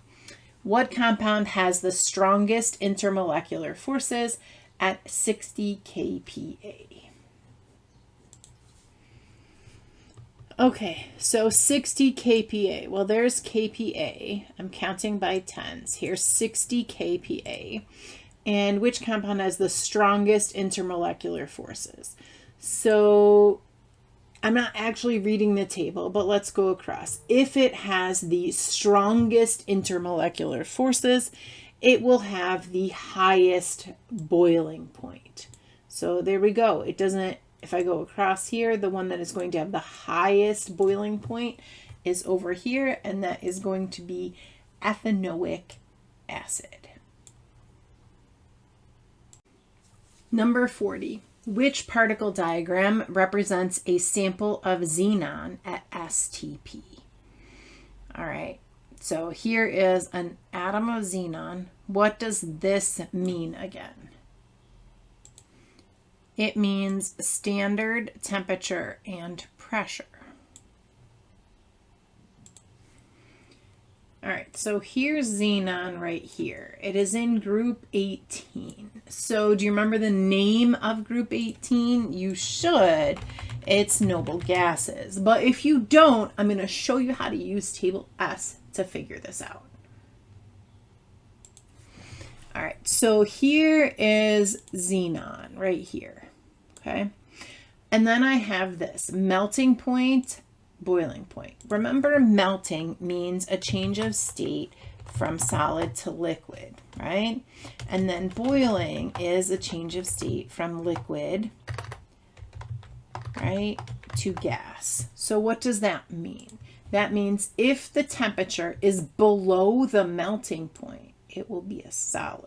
What compound has the strongest intermolecular forces at 60 kPa? Okay, so 60 kPa. Well, there's kPa. I'm counting by tens. Here's 60 kPa. and which compound has the strongest intermolecular forces. So I'm not actually reading the table, but let's go across. If it has the strongest intermolecular forces, it will have the highest boiling point. So there we go. It doesn't, if I go across here, the one that is going to have the highest boiling point is over here, and that is going to be ethanoic acid. Number 40. Which particle diagram represents a sample of xenon at STP? All right, so here is an atom of xenon. What does this mean again? It means standard temperature and pressure. All right, so here's xenon right here. It is in group 18. So do you remember the name of group 18? You should. It's noble gases. But if you don't, I'm going to show you how to use table S to figure this out. All right, so here is xenon right here, okay? And then I have this melting point, boiling point. Remember, melting means a change of state from solid to liquid, right? And then boiling is a change of state from liquid, right, to gas. So what does that mean? That means if the temperature is below the melting point, it will be a solid.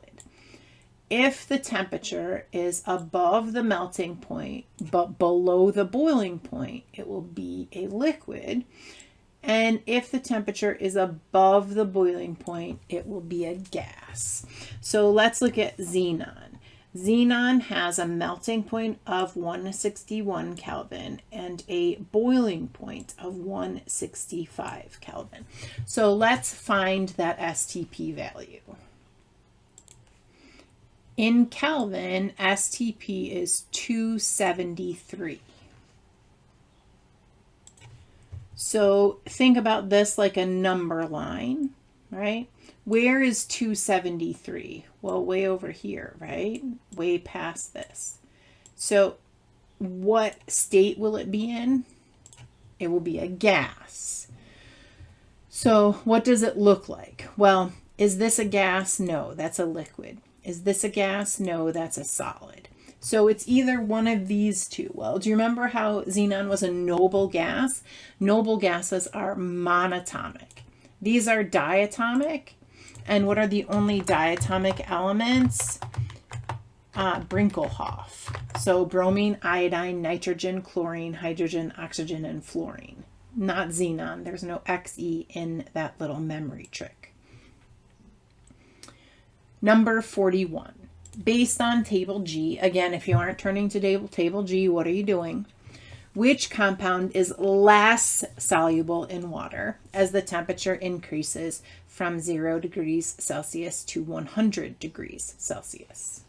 If the temperature is above the melting point but below the boiling point, it will be a liquid. And if the temperature is above the boiling point, it will be a gas. So let's look at xenon. Xenon has a melting point of 161 Kelvin and a boiling point of 165 Kelvin. So let's find that STP value. In Kelvin, STP is 273. So think about this like a number line, right? Where is 273? Well, way over here, right? Way past this. So what state will it be in? It will be a gas. So what does it look like? Well, is this a gas? No, that's a liquid. Is this a gas? No, that's a solid. So it's either one of these two. Well, do you remember how xenon was a noble gas? Noble gases are monatomic. These are diatomic. And what are the only diatomic elements? Brinkelhoff. So bromine, iodine, nitrogen, chlorine, hydrogen, oxygen, and fluorine. Not xenon. There's no XE in that little memory trick. Number 41. Based on table G, again, if you aren't turning to table G, what are you doing? Which compound is less soluble in water as the temperature increases from 0 degrees Celsius to 100 degrees Celsius?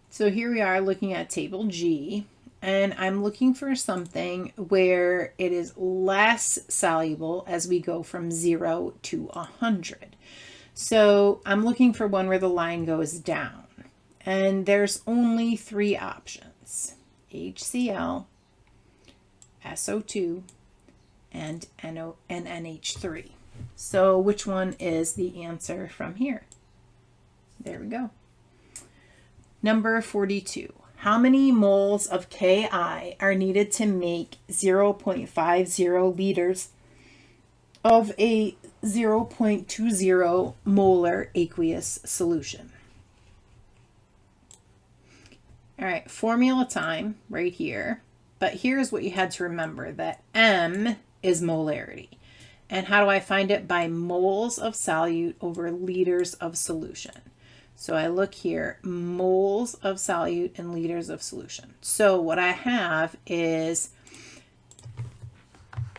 So here we are looking at table G, and I'm looking for something where it is less soluble as we go from 0 to 100. So I'm looking for one where the line goes down, and there's only 3 options: HCl, SO2, and NH3. So which one is the answer from here? There we go. Number 42. How many moles of Ki are needed to make 0.50 liters of a 0.20 molar aqueous solution? All right, formula time right here. But here's what you had to remember, that M is molarity. And how do I find it? By moles of solute over liters of solution. So I look here, moles of solute and liters of solution. So what I have is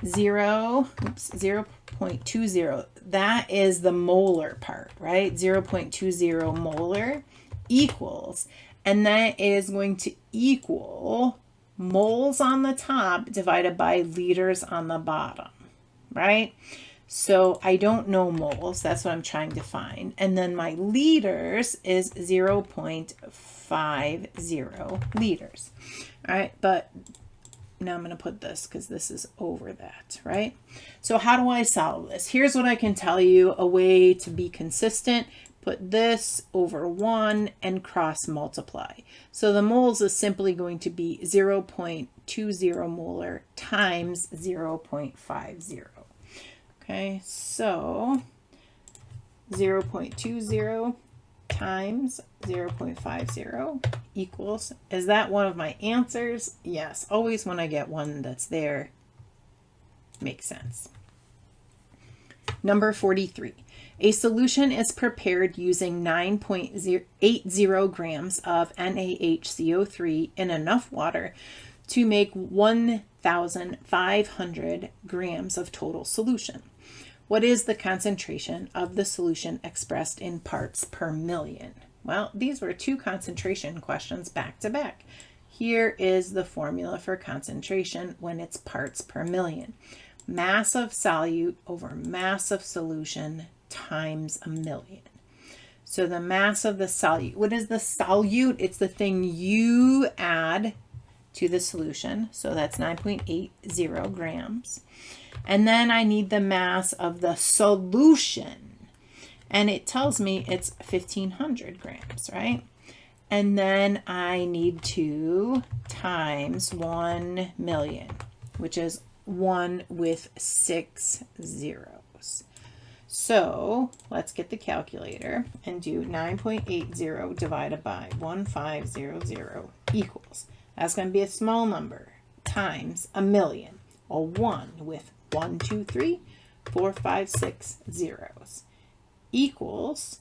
0.20. That is the molar part, right? 0.20 molar equals, and that is going to equal moles on the top divided by liters on the bottom, right? So I don't know moles. That's what I'm trying to find. And then my liters is 0.50 liters. All right, but now I'm going to put this because this is over that, right? So how do I solve this? Here's what I can tell you, a way to be consistent. Put this over 1 and cross multiply. So the moles is simply going to be 0.20 molar times 0.50. Okay, so 0.20 times 0.50 equals, is that one of my answers? Yes, always when I get one that's there, makes sense. Number 43. A solution is prepared using 9.80 grams of NaHCO3 in enough water to make 1,500 grams of total solution. What is the concentration of the solution expressed in parts per million? Well, these were two concentration questions back to back. Here is the formula for concentration when it's parts per million. Mass of solute over mass of solution times a million. So the mass of the solute, what is the solute? It's the thing you add to the solution. So that's 9.80 grams. And then I need the mass of the solution. And it tells me it's 1,500 grams, right? And then I need to times 1 million, which is 1 with 6 zeros. So let's get the calculator and do 9.80 divided by 1,500 equals, that's going to be a small number, times a million, a 1 with 1, 2, 3, 4, 5, 6 zeros, equals,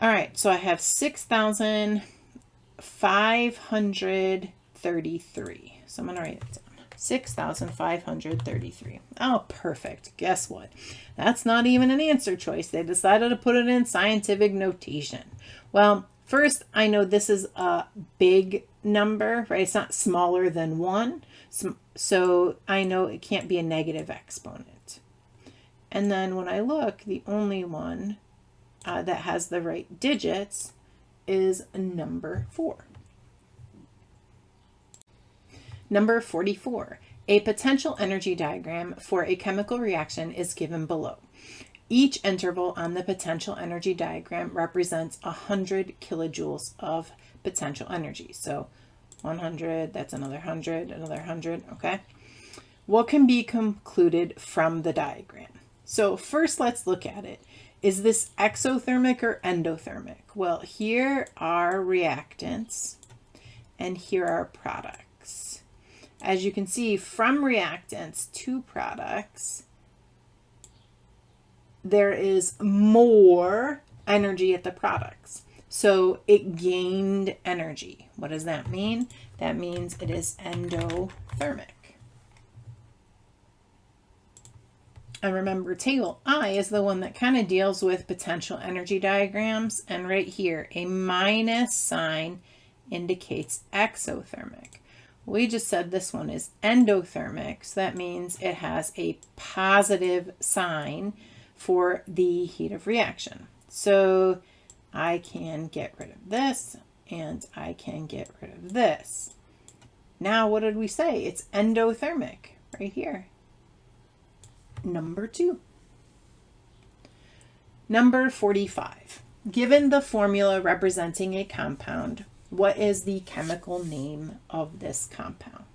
all right, so I have 6,533. So I'm going to write it down. 6,533. Oh, perfect. Guess what? That's not even an answer choice. They decided to put it in scientific notation. Well, first, I know this is a big number, right? It's not smaller than 1. So I know it can't be a negative exponent. And then when I look, the only one that has the right digits is number 4. Number 44. A potential energy diagram for a chemical reaction is given below. Each interval on the potential energy diagram represents 100 kilojoules of potential energy. So 100, that's another 100, another 100, okay? What can be concluded from the diagram? So first let's look at it. Is this exothermic or endothermic? Well, here are reactants and here are products. As you can see, from reactants to products, there is more energy at the products. So it gained energy. What does that mean? That means it is endothermic. And remember, table I is the one that kind of deals with potential energy diagrams. And right here, a minus sign indicates exothermic. We just said this one is endothermic, so that means it has a positive sign for the heat of reaction. So I can get rid of this and I can get rid of this. Now what did we say? It's endothermic right here. Number 2. Number 45. Given the formula representing a compound, what is the chemical name of this compound?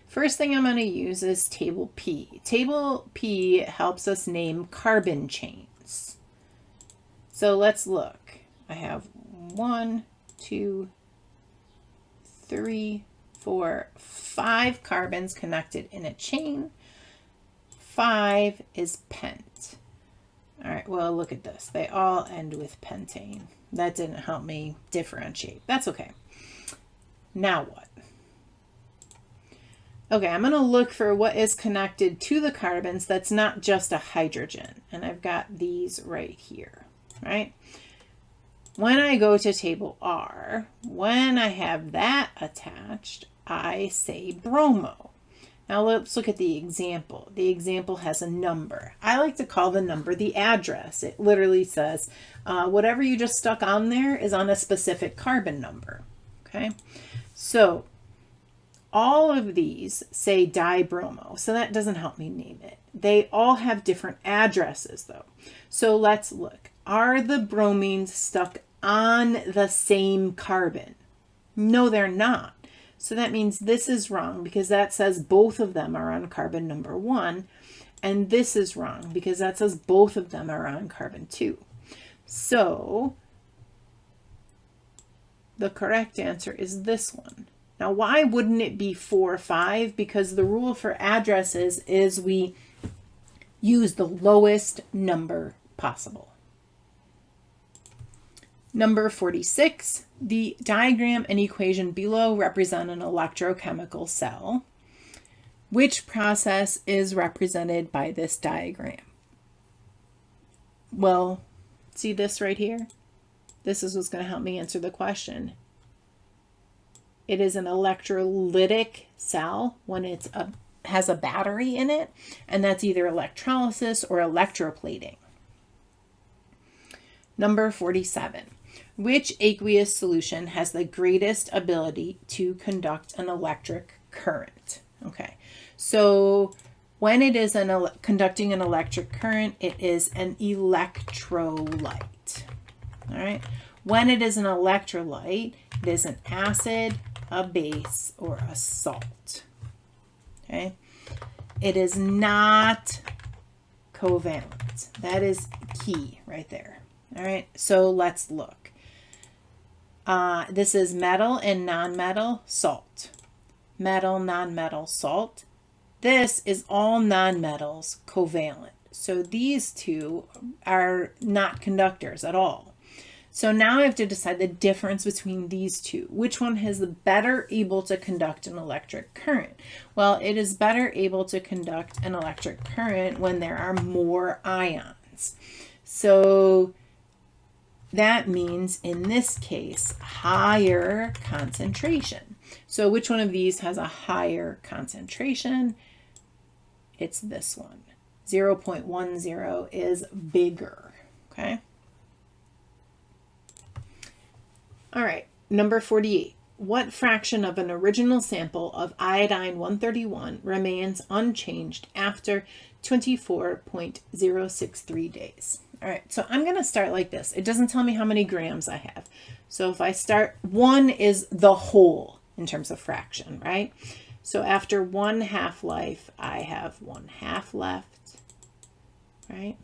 First thing I'm going to use is table P. Table P helps us name carbon chains. So let's look. I have 1, 2, 3, 4, 5 carbons connected in a chain. 5 is pent. All right, well, look at this. They all end with pentane. That didn't help me differentiate. That's okay. Now what? Okay, I'm going to look for what is connected to the carbons that's not just a hydrogen. And I've got these right here, right? When I go to table R, when I have that attached, I say bromo. Now let's look at the example. The example has a number. I like to call the number the address. It literally says whatever you just stuck on there is on a specific carbon number. Okay, so all of these say dibromo, so that doesn't help me name it. They all have different addresses though. So let's look. Are the bromines stuck on the same carbon? No, they're not. So that means this is wrong because that says both of them are on carbon number 1. And this is wrong because that says both of them are on carbon 2. So the correct answer is this one. Now, why wouldn't it be 4, 5? Because the rule for addresses is we use the lowest number possible. Number 46, the diagram and equation below represent an electrochemical cell. Which process is represented by this diagram? Well, see this right here? This is what's going to help me answer the question. It is an electrolytic cell when it has a battery in it, and that's either electrolysis or electroplating. Number 47. Which aqueous solution has the greatest ability to conduct an electric current? Okay, so when it is conducting an electric current, it is an electrolyte. All right, when it is an electrolyte, it is an acid, a base, or a salt. Okay, it is not covalent. That is key right there. All right, so let's look. This is metal and nonmetal, salt. Metal, nonmetal, salt. This is all nonmetals, covalent. So these two are not conductors at all. So now I have to decide the difference between these two. Which one is better able to conduct an electric current? Well, it is better able to conduct an electric current when there are more ions. So that means in this case, higher concentration. So which one of these has a higher concentration? It's this one. 0.10 is bigger, okay? All right, number 48. What fraction of an original sample of iodine 131 remains unchanged after 24.063 days? All right, so I'm going to start like this. It doesn't tell me how many grams I have. So if I start, 1 is the whole in terms of fraction, right? So after 1 half-life, I have 1 half left, right?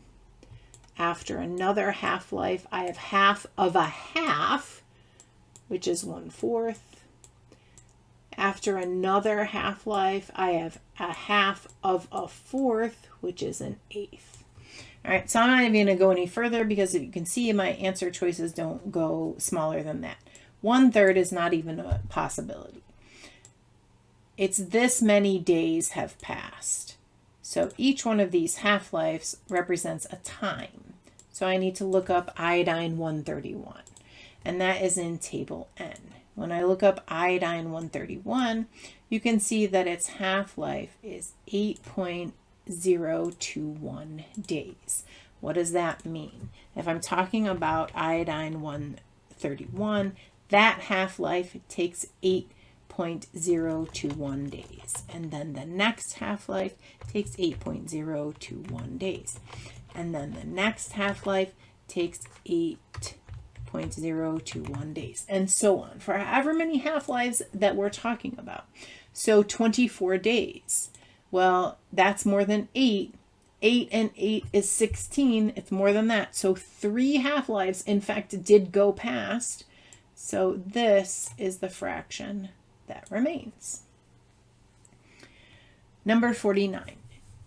After another half-life, I have half of a half, which is 1/4. After another half-life, I have a half of a fourth, which is an eighth. All right, so I'm not even going to go any further because you can see my answer choices don't go smaller than that. 1/3 is not even a possibility. It's this many days have passed. So each one of these half-lives represents a time. So I need to look up iodine 131, and that is in table N. When I look up iodine 131, you can see that its half-life is 8.021 days. What does that mean? If I'm talking about iodine 131, that half-life takes 8.021 days. And then the next half-life takes 8.021 days. And then the next half-life takes 8.021 days, and so on, for however many half-lives that we're talking about. So 24 days. Well, that's more than 8. 8 and 8 is 16. It's more than that. So 3 half-lives, in fact, did go past. So this is the fraction that remains. Number 49.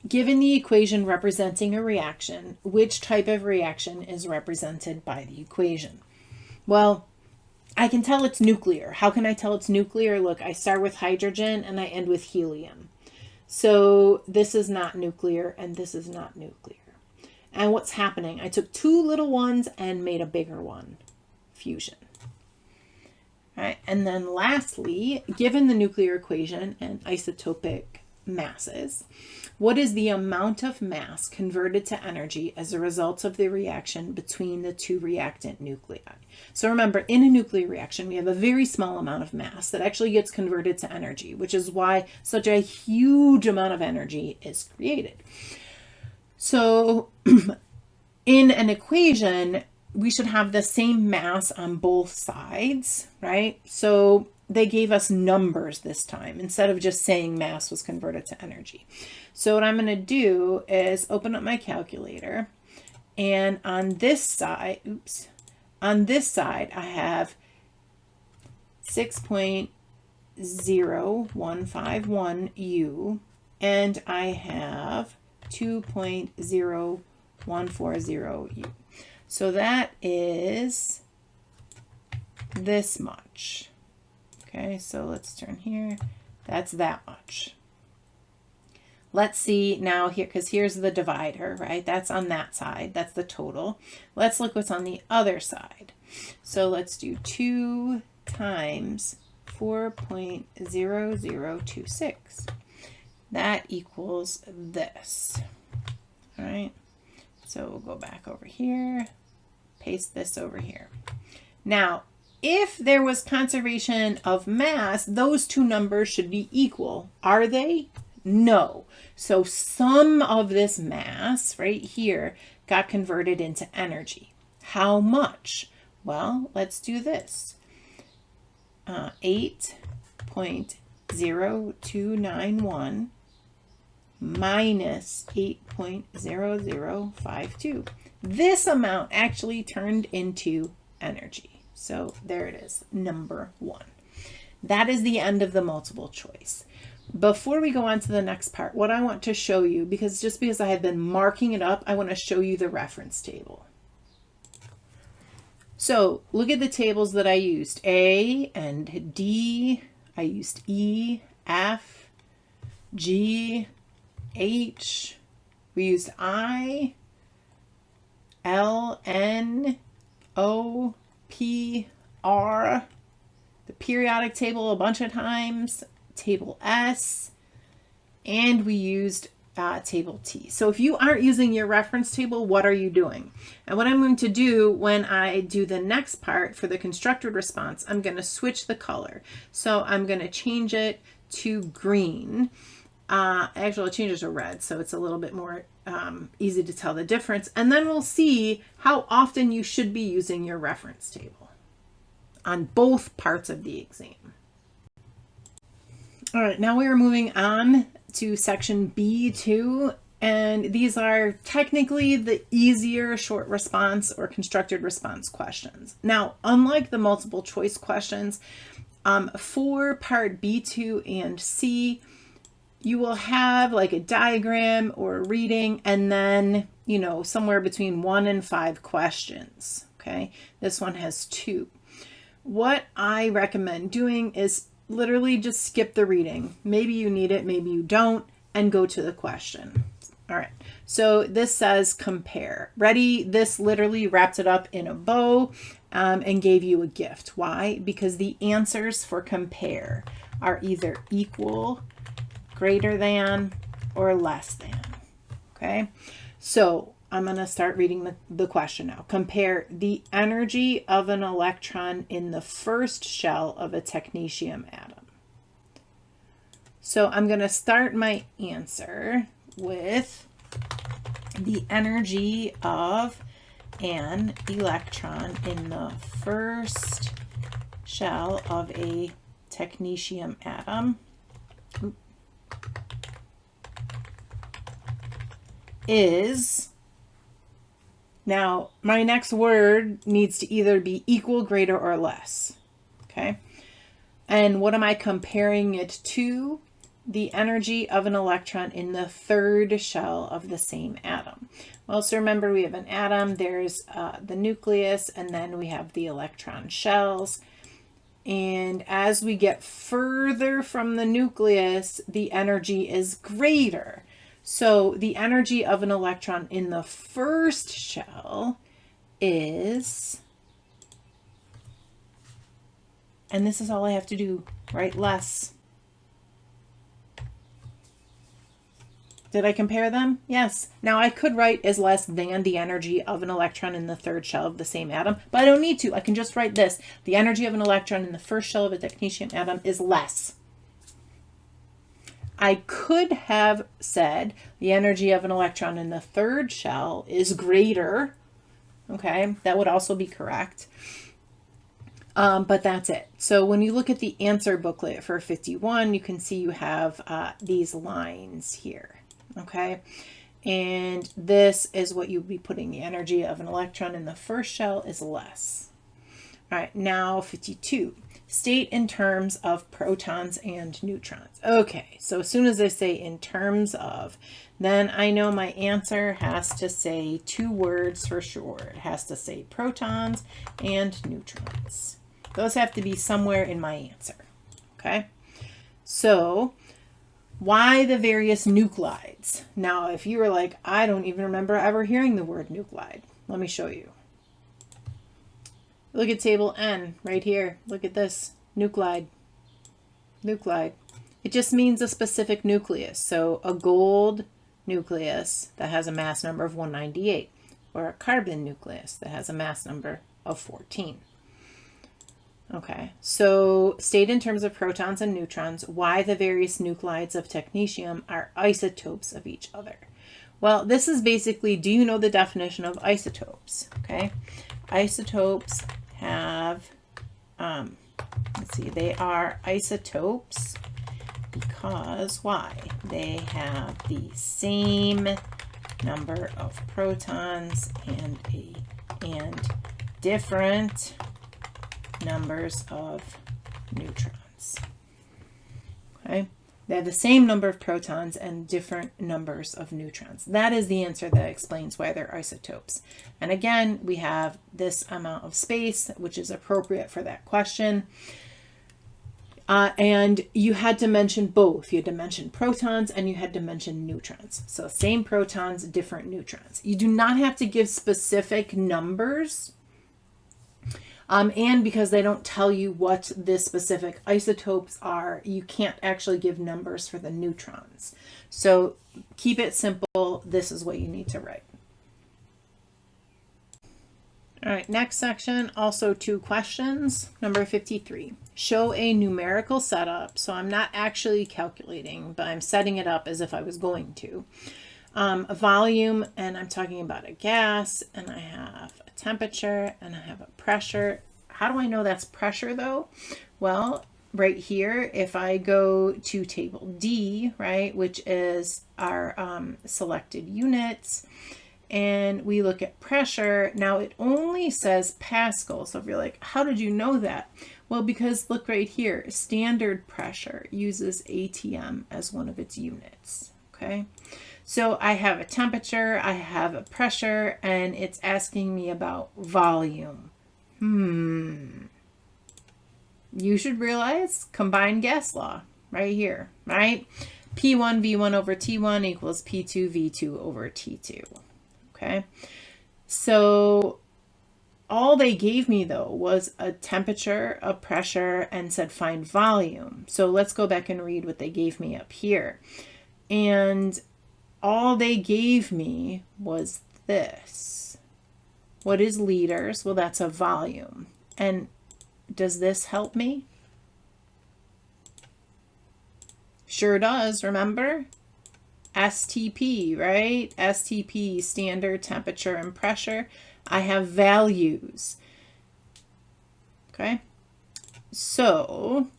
Given the equation representing a reaction, which type of reaction is represented by the equation? Well, I can tell it's nuclear. How can I tell it's nuclear? Look, I start with hydrogen and I end with helium. So this is not nuclear and this is not nuclear. And what's happening? I took 2 little ones and made a bigger one. Fusion. All right. And then lastly, given the nuclear equation and isotopic masses. What is the amount of mass converted to energy as a result of the reaction between the two reactant nuclei? So remember, in a nuclear reaction, we have a very small amount of mass that actually gets converted to energy, which is why such a huge amount of energy is created. So in an equation, we should have the same mass on both sides, right? So they gave us numbers this time instead of just saying mass was converted to energy. So what I'm going to do is open up my calculator, and on this side, on this side I have 6.0151 U, and I have 2.0140 U. So that is this much. Okay, so let's turn here. That's that much. Let's see now here, because here's the divider, right? That's on that side. That's the total. Let's look what's on the other side. So let's do 2 times 4.0026. That equals this. All right. So we'll go back over here, paste this over here. Now, if there was conservation of mass, those two numbers should be equal. Are they? No. So some of this mass right here got converted into energy. How much? Well, let's do this. 8.0291 minus 8.0052. This amount actually turned into energy. So there it is, number 1. That is the end of the multiple choice. Before we go on to the next part, what I want to show you, because I have been marking it up, I want to show you the reference table. So look at the tables that I used. A and D, I used E, F, G, H, we used I, L, N, O, P, R, the periodic table a bunch of times, table S, and we used table T. So if you aren't using your reference table, what are you doing? And what I'm going to do when I do the next part for the constructed response, I'm going to switch the color. So I'm going to change it to green. Actually, I'll change it to red, so it's a little bit more easy to tell the difference. And then we'll see how often you should be using your reference table on both parts of the exam. All right, now we are moving on to section B2, and these are technically the easier short response or constructed response questions. Now, unlike the multiple choice questions, for part B2 and C, you will have like a diagram or a reading, and then, you know, somewhere between 1 and 5 questions. Okay, this one has 2. What I recommend doing is literally just skip the reading. Maybe you need it, maybe you don't, and go to the question. All right, so this says compare. Ready? This literally wrapped it up in a bow and gave you a gift. Why? Because the answers for compare are either equal, greater than, or less than. Okay, so I'm going to start reading the question now. Compare the energy of an electron in the first shell of a technetium atom. So I'm going to start my answer with the energy of an electron in the first shell of a technetium atom is, now my next word needs to either be equal, greater, or less. Okay, and what am I comparing it to? The energy of an electron in the third shell of the same atom. Well, so remember, we have an atom, there's the nucleus, and then we have the electron shells. And as we get further from the nucleus, the energy is greater. So the energy of an electron in the first shell is, and this is all I have to do, right? Less. Did I compare them? Yes. Now I could write is less than the energy of an electron in the third shell of the same atom, but I don't need to. I can just write this. The energy of an electron in the first shell of a technetium atom is less. I could have said the energy of an electron in the third shell is greater. Okay, that would also be correct. But that's it. So when you look at the answer booklet for 51, you can see you have these lines here. Okay, and this is what you'd be putting. The energy of an electron in the first shell is less. All right, now 52. State in terms of protons and neutrons. Okay, so as soon as I say in terms of, then I know my answer has to say two words for sure. It has to say protons and neutrons. Those have to be somewhere in my answer. Okay, so why the various nuclides? Now, if you were like, I don't even remember ever hearing the word nuclide, let me show you. Look at table N right here. Look at this. Nuclide. Nuclide. It just means a specific nucleus. So a gold nucleus that has a mass number of 198, or a carbon nucleus that has a mass number of 14. Okay, so state in terms of protons and neutrons why the various nuclides of technetium are isotopes of each other. Well, this is basically, do you know the definition of isotopes? Okay, isotopes have, let's see, they are isotopes because why? They have the same number of protons and different numbers of neutrons. Okay, they have the same number of protons and different numbers of neutrons. That is the answer that explains why they're isotopes. And again, we have this amount of space, which is appropriate for that question. And you had to mention both. You had to mention protons and you had to mention neutrons. So same protons, different neutrons. You do not have to give specific numbers. And because they don't tell you what the specific isotopes are, you can't actually give numbers for the neutrons. So keep it simple. This is what you need to write. All right, next section, also two questions. Number 53, show a numerical setup. So I'm not actually calculating, but I'm setting it up as if I was going to. A volume, and I'm talking about a gas, and I have a temperature, and I have a pressure. How do I know that's pressure though? Well, right here, if I go to table D, right, which is our selected units, and we look at pressure, now it only says Pascal. So if you're like, how did you know that? Well, because look right here, standard pressure uses ATM as one of its units, okay? So I have a temperature, I have a pressure, and it's asking me about volume. You should realize combined gas law right here, right? P1 V1 over T1 equals P2 V2 over T2, okay? So all they gave me though was a temperature, a pressure, and said find volume. So let's go back and read what they gave me up here. And all they gave me was this. What is liters? Well, that's a volume. And does this help me? Sure does, remember? STP, right? STP, standard temperature and pressure. I have values. Okay. So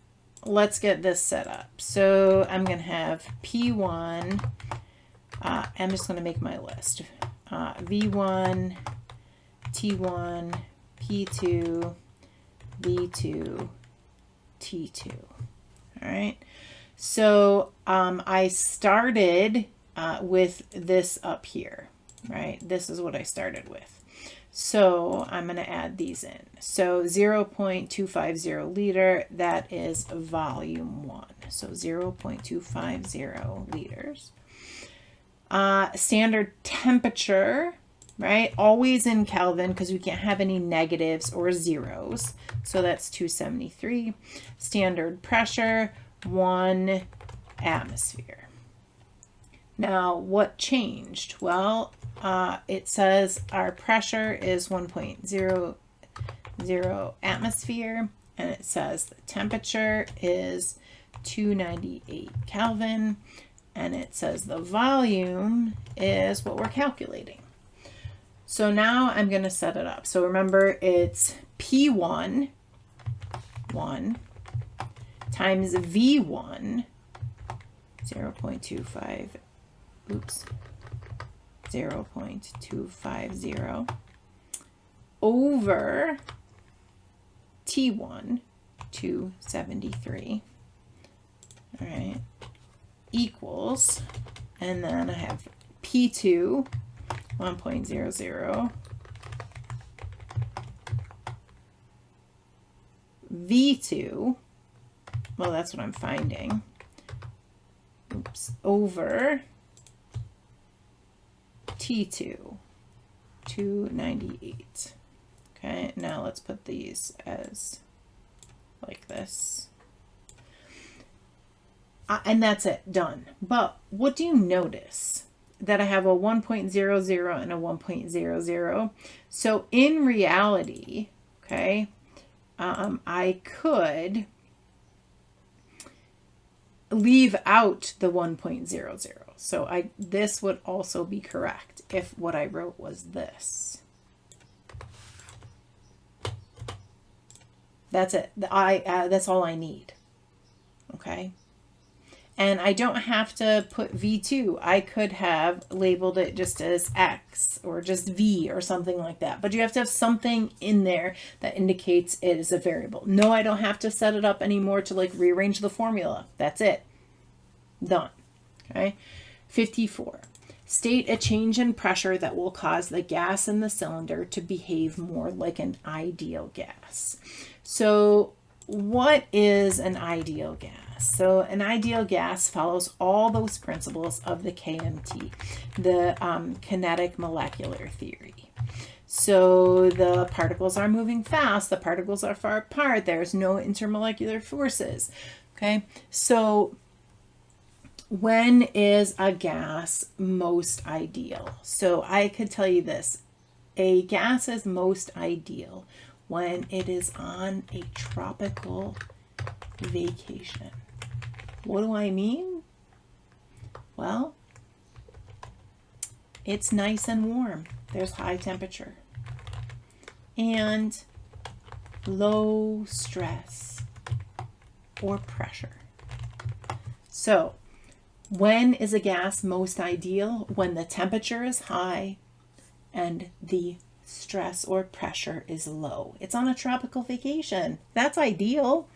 let's get this set up. So I'm going to have P1. I'm just going to make my list. V1, T1, P2, V2, T2. All right. So I started with this up here, right? This is what I started with. So I'm going to add these in. So 0.250 liter, that is volume 1. So 0.250 liters. Standard temperature, right? Always in Kelvin because we can't have any negatives or zeros. So that's 273. Standard pressure, 1 atmosphere. Now, what changed? Well, it says our pressure is 1.00 atmosphere, and it says the temperature is 298 Kelvin, and it says the volume is what we're calculating. So now I'm going to set it up. So remember, it's P1, 1, times V1, 0.25, 0.250 over T1, 273, all right, equals, and then I have P2, 1.00, V2, well, that's what I'm finding, over T2, 298. Okay, now let's put these as like this. And that's it, done. But what do you notice? That I have a 1.00 and a 1.00. So in reality, okay, I could leave out the 1.00. So this would also be correct if what I wrote was this. That's it. That's all I need. Okay. And I don't have to put V2. I could have labeled it just as X or just V or something like that. But you have to have something in there that indicates it is a variable. No, I don't have to set it up anymore to like rearrange the formula. That's it. Done. Okay. 54. State a change in pressure that will cause the gas in the cylinder to behave more like an ideal gas. So what is an ideal gas? So an ideal gas follows all those principles of the KMT, the kinetic molecular theory. So the particles are moving fast, the particles are far apart, there's no intermolecular forces. Okay, so when is a gas most ideal? So I could tell you this, a gas is most ideal when it is on a tropical vacation. What do I mean? Well, it's nice and warm. There's high temperature and low stress or pressure. So when is a gas most ideal? When the temperature is high and the stress or pressure is low. It's on a tropical vacation. That's ideal.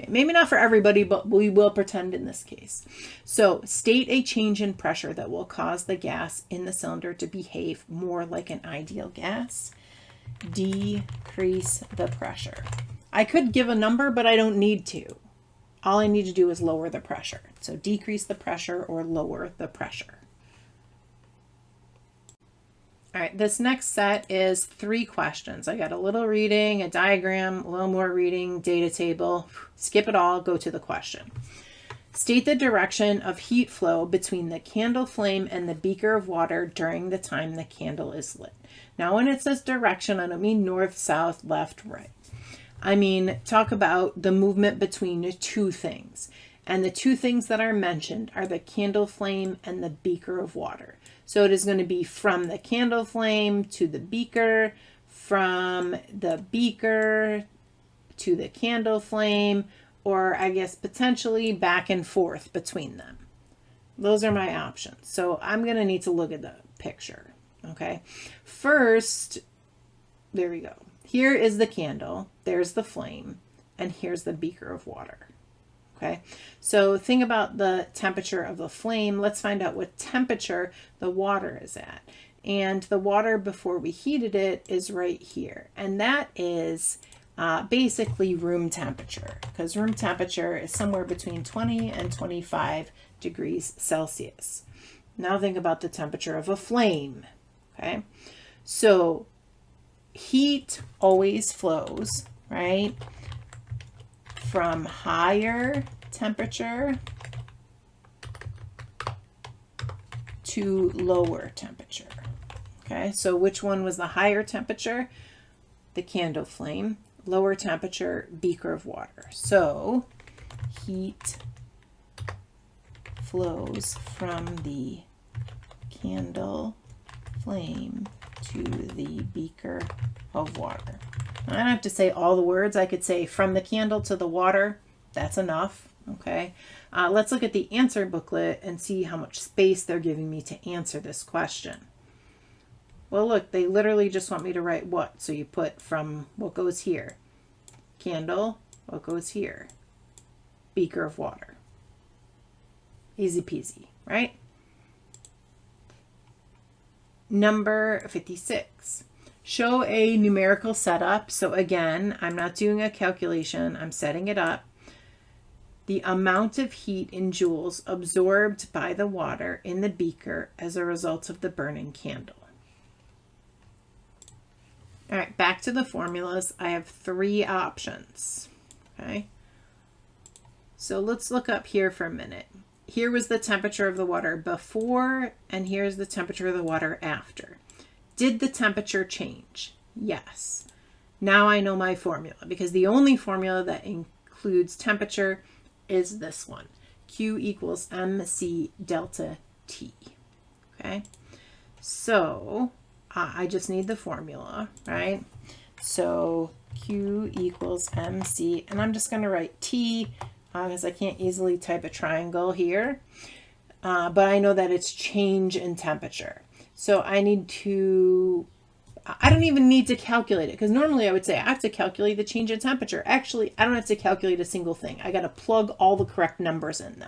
Maybe not for everybody, but we will pretend in this case. So state a change in pressure that will cause the gas in the cylinder to behave more like an ideal gas. Decrease the pressure. I could give a number, but I don't need to. All I need to do is lower the pressure. So decrease the pressure or lower the pressure. All right, this next set is 3 questions. I got a little reading, a diagram, a little more reading, data table. Skip it all, go to the question. State the direction of heat flow between the candle flame and the beaker of water during the time the candle is lit. Now, when it says direction, I don't mean north, south, left, right. I mean, talk about the movement between 2 things. And the 2 things that are mentioned are the candle flame and the beaker of water. So it is going to be from the candle flame to the beaker, from the beaker to the candle flame, or I guess potentially back and forth between them. Those are my options. So I'm going to need to look at the picture. Okay. First, there we go. Here is the candle. There's the flame. And here's the beaker of water. Okay, so think about the temperature of the flame. Let's find out what temperature the water is at. And the water before we heated it is right here. And that is basically room temperature, because room temperature is somewhere between 20 and 25 degrees Celsius. Now think about the temperature of a flame. Okay, so heat always flows, right? From higher temperature to lower temperature. Okay, so which one was the higher temperature? The candle flame. Lower temperature, beaker of water. So heat flows from the candle flame to the beaker of water. I don't have to say all the words. I could say from the candle to the water. That's enough. Okay. Let's look at the answer booklet and see how much space they're giving me to answer this question. Well, look, they literally just want me to write what. So you put from what goes here. Candle, what goes here? Beaker of water. Easy peasy, right? Number 56. Show a numerical setup. So again, I'm not doing a calculation. I'm setting it up. The amount of heat in joules absorbed by the water in the beaker as a result of the burning candle. All right, back to the formulas. I have 3 options. Okay. So let's look up here for a minute. Here was the temperature of the water before, and here's the temperature of the water after. Did the temperature change? Yes. Now I know my formula, because the only formula that includes temperature is this one. Q equals MC delta T. Okay. So I just need the formula, right? So Q equals MC, and I'm just going to write T because I can't easily type a triangle here, but I know that it's change in temperature. So I don't even need to calculate it, because normally I would say I have to calculate the change in temperature. Actually, I don't have to calculate a single thing. I got to plug all the correct numbers in though.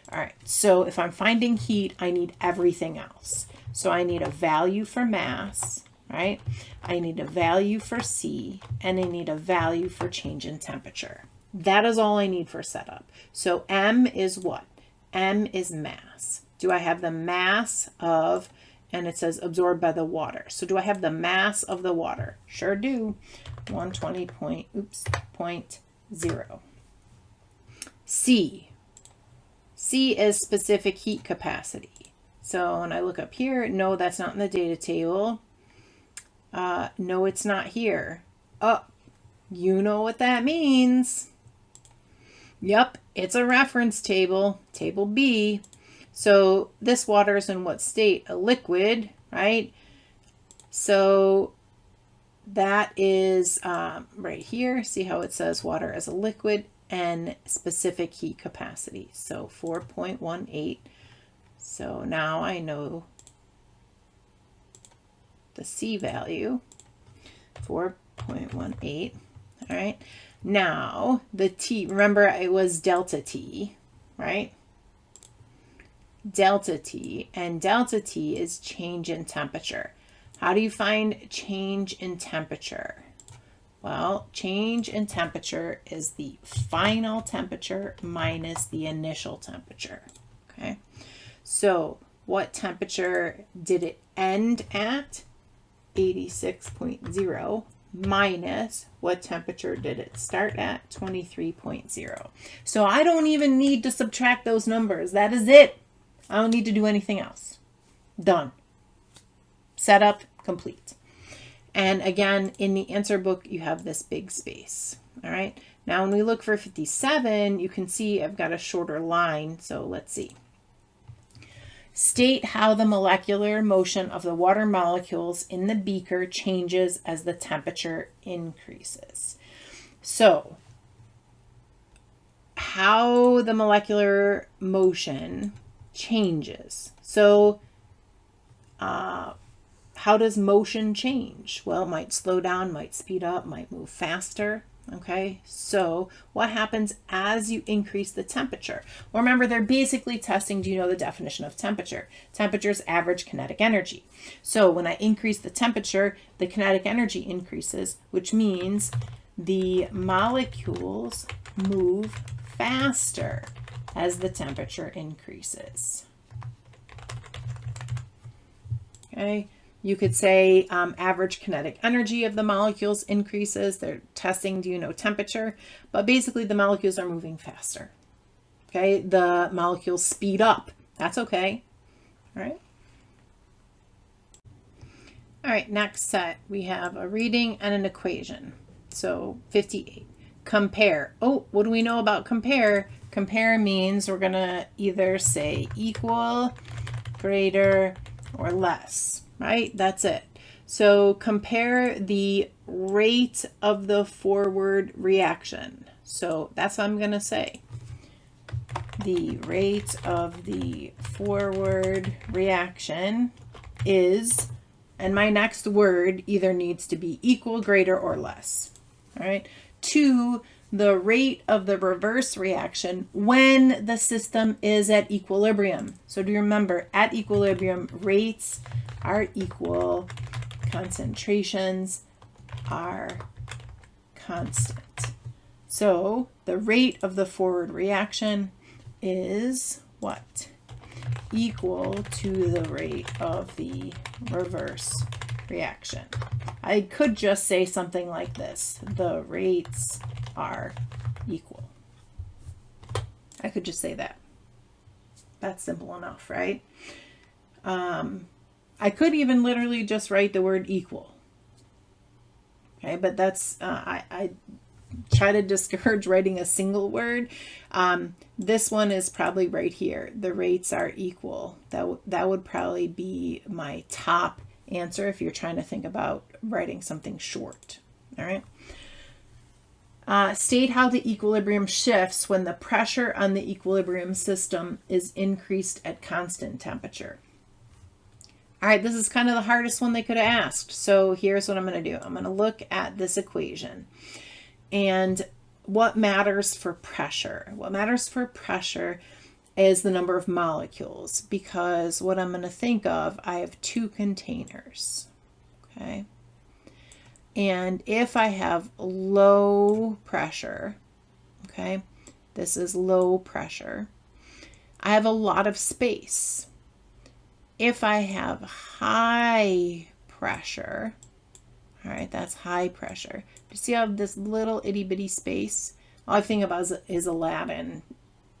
All right, so if I'm finding heat, I need everything else. So I need a value for mass, right? I need a value for C, and I need a value for change in temperature. That is all I need for setup. So M is what? M is mass. Do I have the mass of, and it says absorbed by the water. So do I have the mass of the water? Sure do. 120.0. C. C is specific heat capacity. So when I look up here, no, that's not in the data table. No, it's not here. Oh, you know what that means. Yep, it's a reference table, table B. So this water is in what state? A liquid, right? So that is right here. See how it says water as a liquid and specific heat capacity. So 4.18. So now I know the C value, 4.18. All right. Now the T, remember it was delta T, right? Delta T, and delta T is change in temperature. How do you find change in temperature? Well, change in temperature is the final temperature minus the initial temperature. Okay. So what temperature did it end at? 86.0 minus what temperature did it start at? 23.0. So I don't even need to subtract those numbers. That is it. I don't need to do anything else. Done. Setup complete. And again, in the answer book, you have this big space. All right. Now, when we look for 57, you can see I've got a shorter line. So let's see. State how the molecular motion of the water molecules in the beaker changes as the temperature increases. So, how the molecular motion changes. So, how does motion change? Well, it might slow down, might speed up, might move faster. Okay, so what happens as you increase the temperature? Well, remember, they're basically testing, do you know the definition of temperature? Temperature is average kinetic energy. So when I increase the temperature, the kinetic energy increases, which means the molecules move faster as the temperature increases. Okay. You could say average kinetic energy of the molecules increases. They're testing, do you know temperature? But basically the molecules are moving faster. Okay, the molecules speed up. That's okay. All right. All right, next set, we have a reading and an equation. So 58. Compare. Oh, what do we know about compare? Compare means we're going to either say equal, greater, or less, right? That's it. So compare the rate of the forward reaction. So that's what I'm going to say. The rate of the forward reaction is, and my next word either needs to be equal, greater, or less. All right. To the rate of the reverse reaction when the system is at equilibrium. So do you remember, at equilibrium, rates are equal, concentrations are constant. So the rate of the forward reaction is what? Equal to the rate of the reverse reaction. I could just say something like this. The rates are equal. I could just say that. That's simple enough, right? I could even literally just write the word equal. Okay, but that's, I try to discourage writing a single word. This one is probably right here. The rates are equal. That would probably be my top answer if you're trying to think about writing something short. All right. State how the equilibrium shifts when the pressure on the equilibrium system is increased at constant temperature. All right, this is kind of the hardest one they could have asked. So here's what I'm going to do. I'm going to look at this equation. And what matters for pressure? What matters for pressure is the number of molecules, because what I'm going to think of, I have two containers, okay? And if I have low pressure, okay, this is low pressure, I have a lot of space. If I have high pressure, all right, that's high pressure. Do you see how this little itty bitty space? All I think about is Aladdin.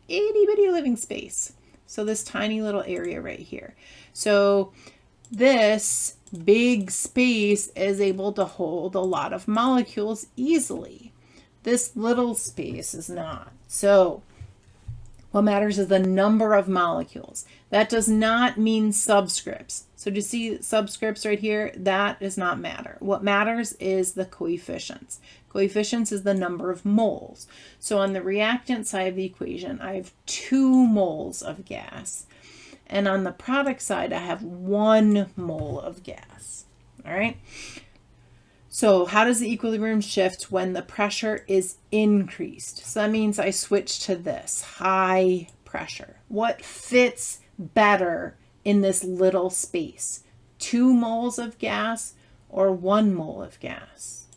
Itty bitty living space. So this tiny little area right here. So this big space is able to hold a lot of molecules easily. This little space is not. So what matters is the number of molecules. That does not mean subscripts. So do you see subscripts right here? That does not matter. What matters is the coefficients. Coefficients is the number of moles. So on the reactant side of the equation, I have 2 moles of gas. And on the product side, I have 1 mole of gas. All right. So how does the equilibrium shift when the pressure is increased? So that means I switch to this high pressure. What fits better in this little space? 2 moles of gas or 1 mole of gas?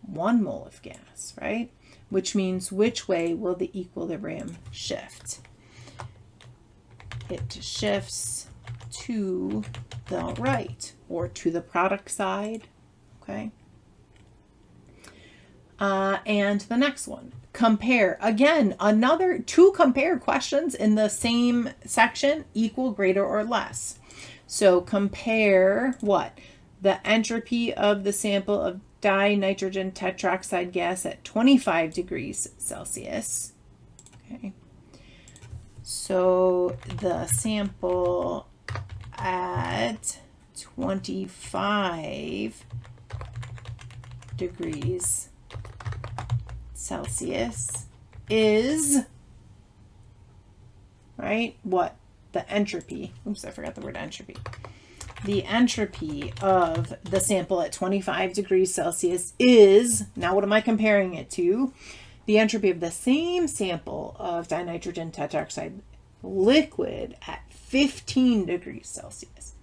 1 mole of gas, right? Which means which way will the equilibrium shift? It shifts to the right or to the product side, okay? And the next one, compare. Again, another 2 compare questions in the same section, equal, greater, or less. So compare what? The entropy of the sample of dinitrogen tetroxide gas at 25 degrees Celsius. Okay. So the sample at 25 degrees Celsius is, right, what? The entropy. Oops, I forgot the word entropy. The entropy of the sample at 25 degrees Celsius is, now what am I comparing it to? The entropy of the same sample of dinitrogen tetroxide liquid at 15 degrees Celsius.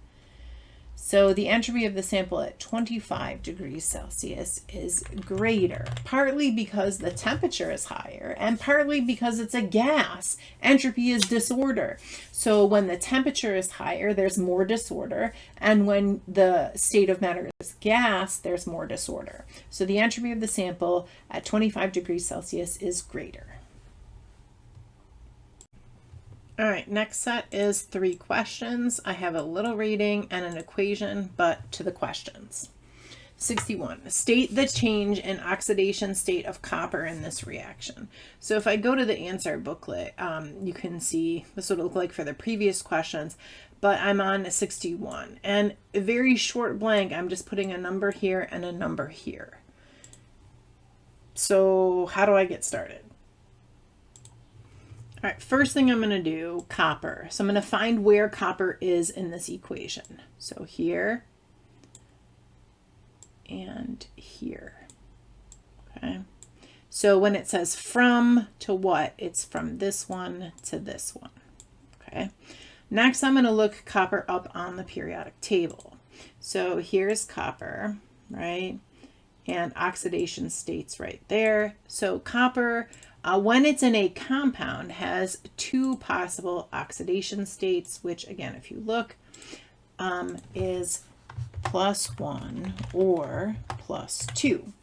So the entropy of the sample at 25 degrees Celsius is greater, partly because the temperature is higher and partly because it's a gas. Entropy is disorder. So when the temperature is higher, there's more disorder. And when the state of matter is gas, there's more disorder. So the entropy of the sample at 25 degrees Celsius is greater. All right, next set is 3 questions. I have a little reading and an equation, but to the questions. 61. State the change in oxidation state of copper in this reaction. So if I go to the answer booklet, you can see this would look like for the previous questions, but I'm on 61. And a very short blank, I'm just putting a number here and a number here. So how do I get started? All right, first thing I'm going to do, copper. So I'm going to find where copper is in this equation. So here and here. Okay. So when it says from to what, it's from this one to this one. Okay. Next, I'm going to look copper up on the periodic table. So here's copper, right? And oxidation states right there. So copper, when it's in a compound, has 2 possible oxidation states, which again, if you look, is +1 or +2.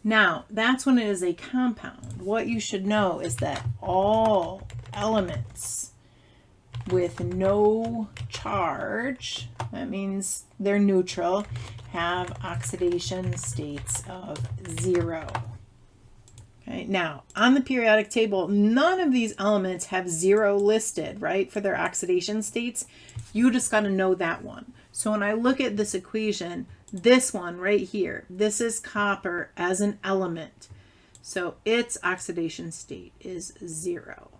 Now, that's when it is a compound. What you should know is that all elements with no charge, that means they're neutral, have oxidation states of 0. Okay, now on the periodic table, none of these elements have 0 listed, right, for their oxidation states. You just got to know that one. So when I look at this equation, this one right here, this is copper as an element. So its oxidation state is 0.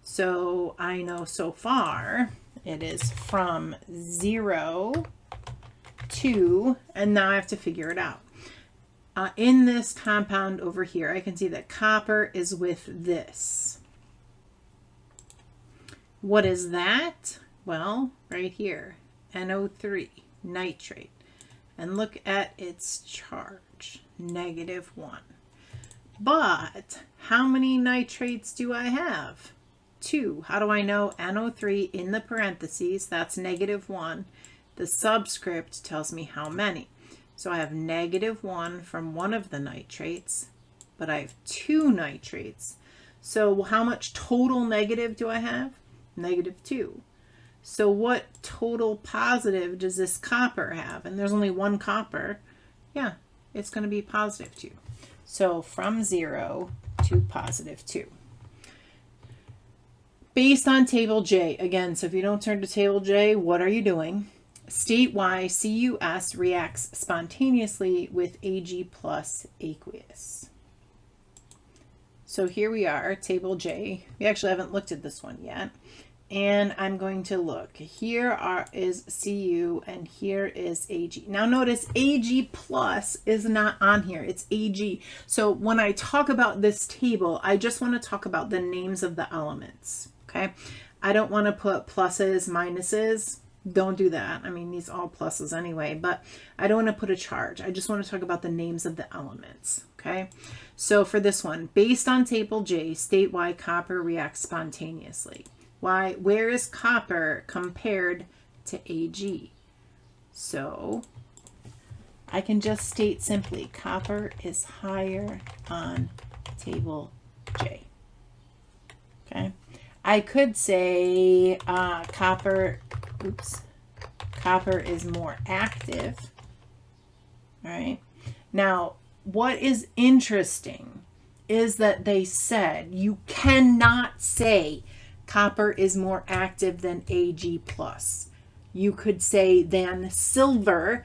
So I know so far it is from 0 to, and now I have to figure it out. In this compound over here, I can see that copper is with this. What is that? Well, right here, NO3, nitrate. And look at its charge, -1. But how many nitrates do I have? 2. How do I know NO3 in the parentheses? That's -1. The subscript tells me how many. So I have -1 from one of the nitrates, but I have 2 nitrates. So how much total negative do I have? -2. So what total positive does this copper have? And there's only 1 copper. Yeah, it's going to be +2. So from 0 to +2. Based on table J, again, so if you don't turn to table J, what are you doing? State why CuS reacts spontaneously with Ag plus aqueous. So here we are, table J. We actually haven't looked at this one yet. And I'm going to look. Here is Cu and here is Ag. Now notice Ag plus is not on here. It's Ag. So when I talk about this table, I just want to talk about the names of the elements. Okay. I don't want to put pluses, minuses. Don't do that. I mean, these are all pluses anyway, but I don't want to put a charge. I just want to talk about the names of the elements. Okay. So for this one, based on table J, state why copper reacts spontaneously. Why? Where is copper compared to Ag? So I can just state simply copper is higher on table J. Okay. I could say copper is more active. All right. Now, what is interesting is that they said you cannot say copper is more active than Ag plus. You could say than silver,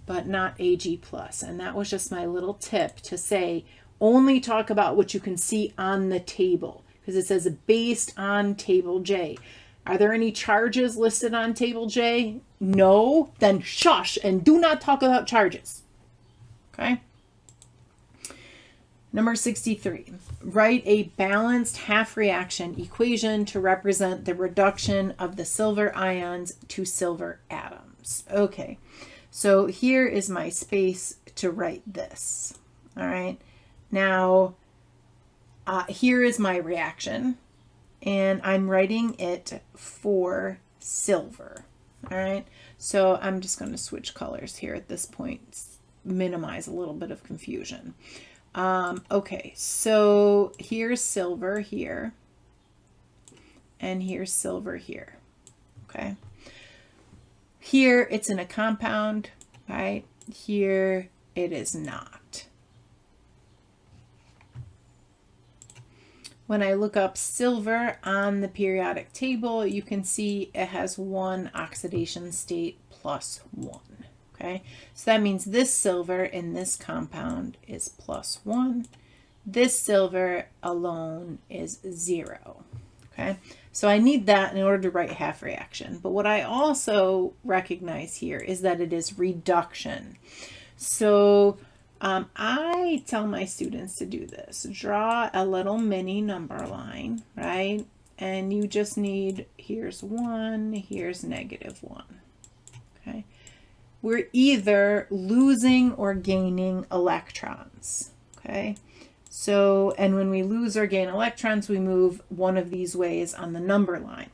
but not Ag plus. And that was just my little tip to say only talk about what you can see on the table, because it says based on table J. Are there any charges listed on table J? No, then shush and do not talk about charges. Okay. Number 63, write a balanced half reaction equation to represent the reduction of the silver ions to silver atoms. Okay, so here is my space to write this. All right, now here is my reaction, and I'm writing it for silver. All right, so I'm just going to switch colors here at this point, minimize a little bit of confusion. Okay, so here's silver here. and here's silver here. Okay. Here it's in a compound, right? Here it is not. When I look up silver on the periodic table, you can see it has one oxidation state plus 1. Okay, so that means this silver in this compound is plus 1. This silver alone is 0. Okay, so I need that in order to write half reaction. But what I also recognize here is that it is reduction. So I tell my students to do this. Draw a little mini number line, right? And you just need, here's 1, here's -1. Okay. We're either losing or gaining electrons. Okay. So, and when we lose or gain electrons, we move one of these ways on the number line.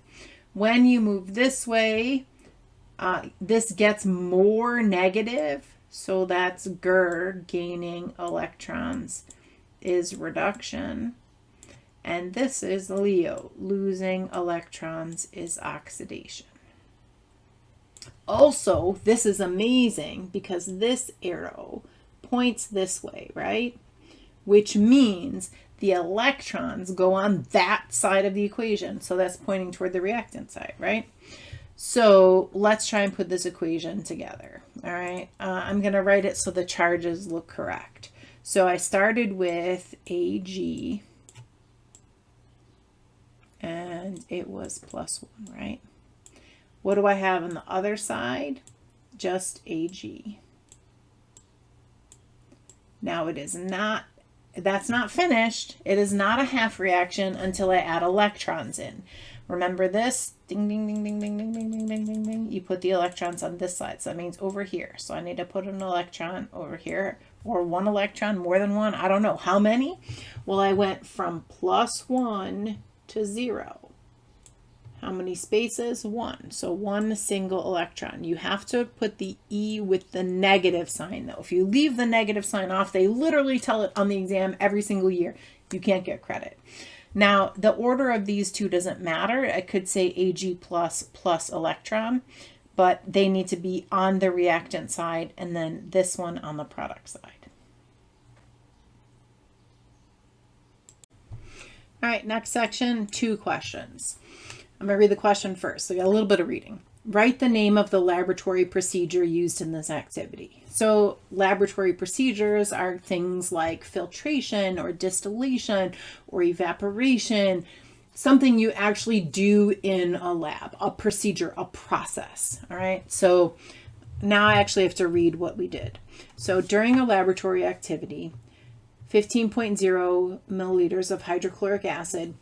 When you move this way, this gets more negative. So that's gaining electrons is reduction. And this is Leo, losing electrons is oxidation. Also, this is amazing because this arrow points this way, right? Which means the electrons go on that side of the equation. So that's pointing toward the reactant side, right? So let's try and put this equation together. All right. I'm going to write it so the charges look correct. So I started with Ag and it was plus 1, right? What do I have on the other side? Just Ag. Now it is not, that's not finished. It is not a half reaction until I add electrons in. Remember this? Ding, ding, ding, ding, ding, ding, ding, ding, ding, ding, ding. You put the electrons on this side. So that means over here. So I need to put an electron over here, or one electron, more than one. I don't know. How many? Well, I went from plus 1 to 0. How many spaces? 1. So one single electron. You have to put the E with the negative sign, though. If you leave the negative sign off, they literally tell it on the exam every single year. You can't get credit. Now, the order of these two doesn't matter. I could say Ag plus electron, but they need to be on the reactant side and then this one on the product side. All right, next section, 2 questions. I'm going to read the question first. So we got a little bit of reading. Write the name of the laboratory procedure used in this activity. So laboratory procedures are things like filtration or distillation or evaporation, something you actually do in a lab, a procedure, a process. All right. So now I actually have to read what we did. So during a laboratory activity, 15.0 milliliters of hydrochloric acid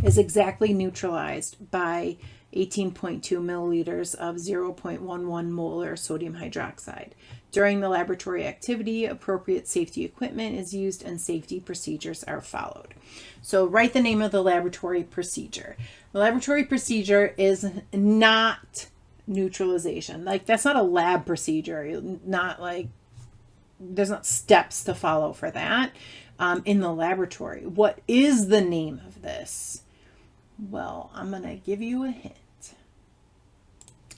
is exactly neutralized by 18.2 milliliters of 0.11 molar sodium hydroxide. During the laboratory activity, appropriate safety equipment is used and safety procedures are followed. So write the name of the laboratory procedure. The laboratory procedure is not neutralization. Like, that's not a lab procedure. Not like, there's not steps to follow for that in the laboratory. What is the name of this? Well, I'm going to give you a hint.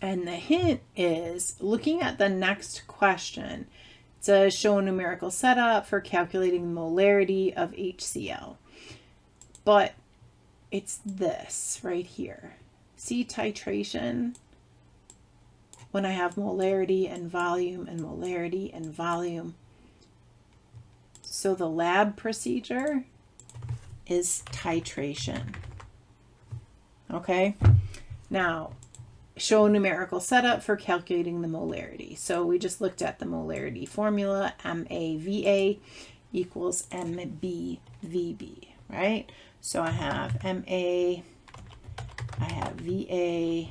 And the hint is looking at the next question. It says show a numerical setup for calculating the molarity of HCl. But it's this right here. See titration? When I have molarity and volume and molarity and volume. So the lab procedure is titration. Okay, now show a numerical setup for calculating the molarity. So we just looked at the molarity formula, MAVA equals MBVB, right? So I have MA, I have VA,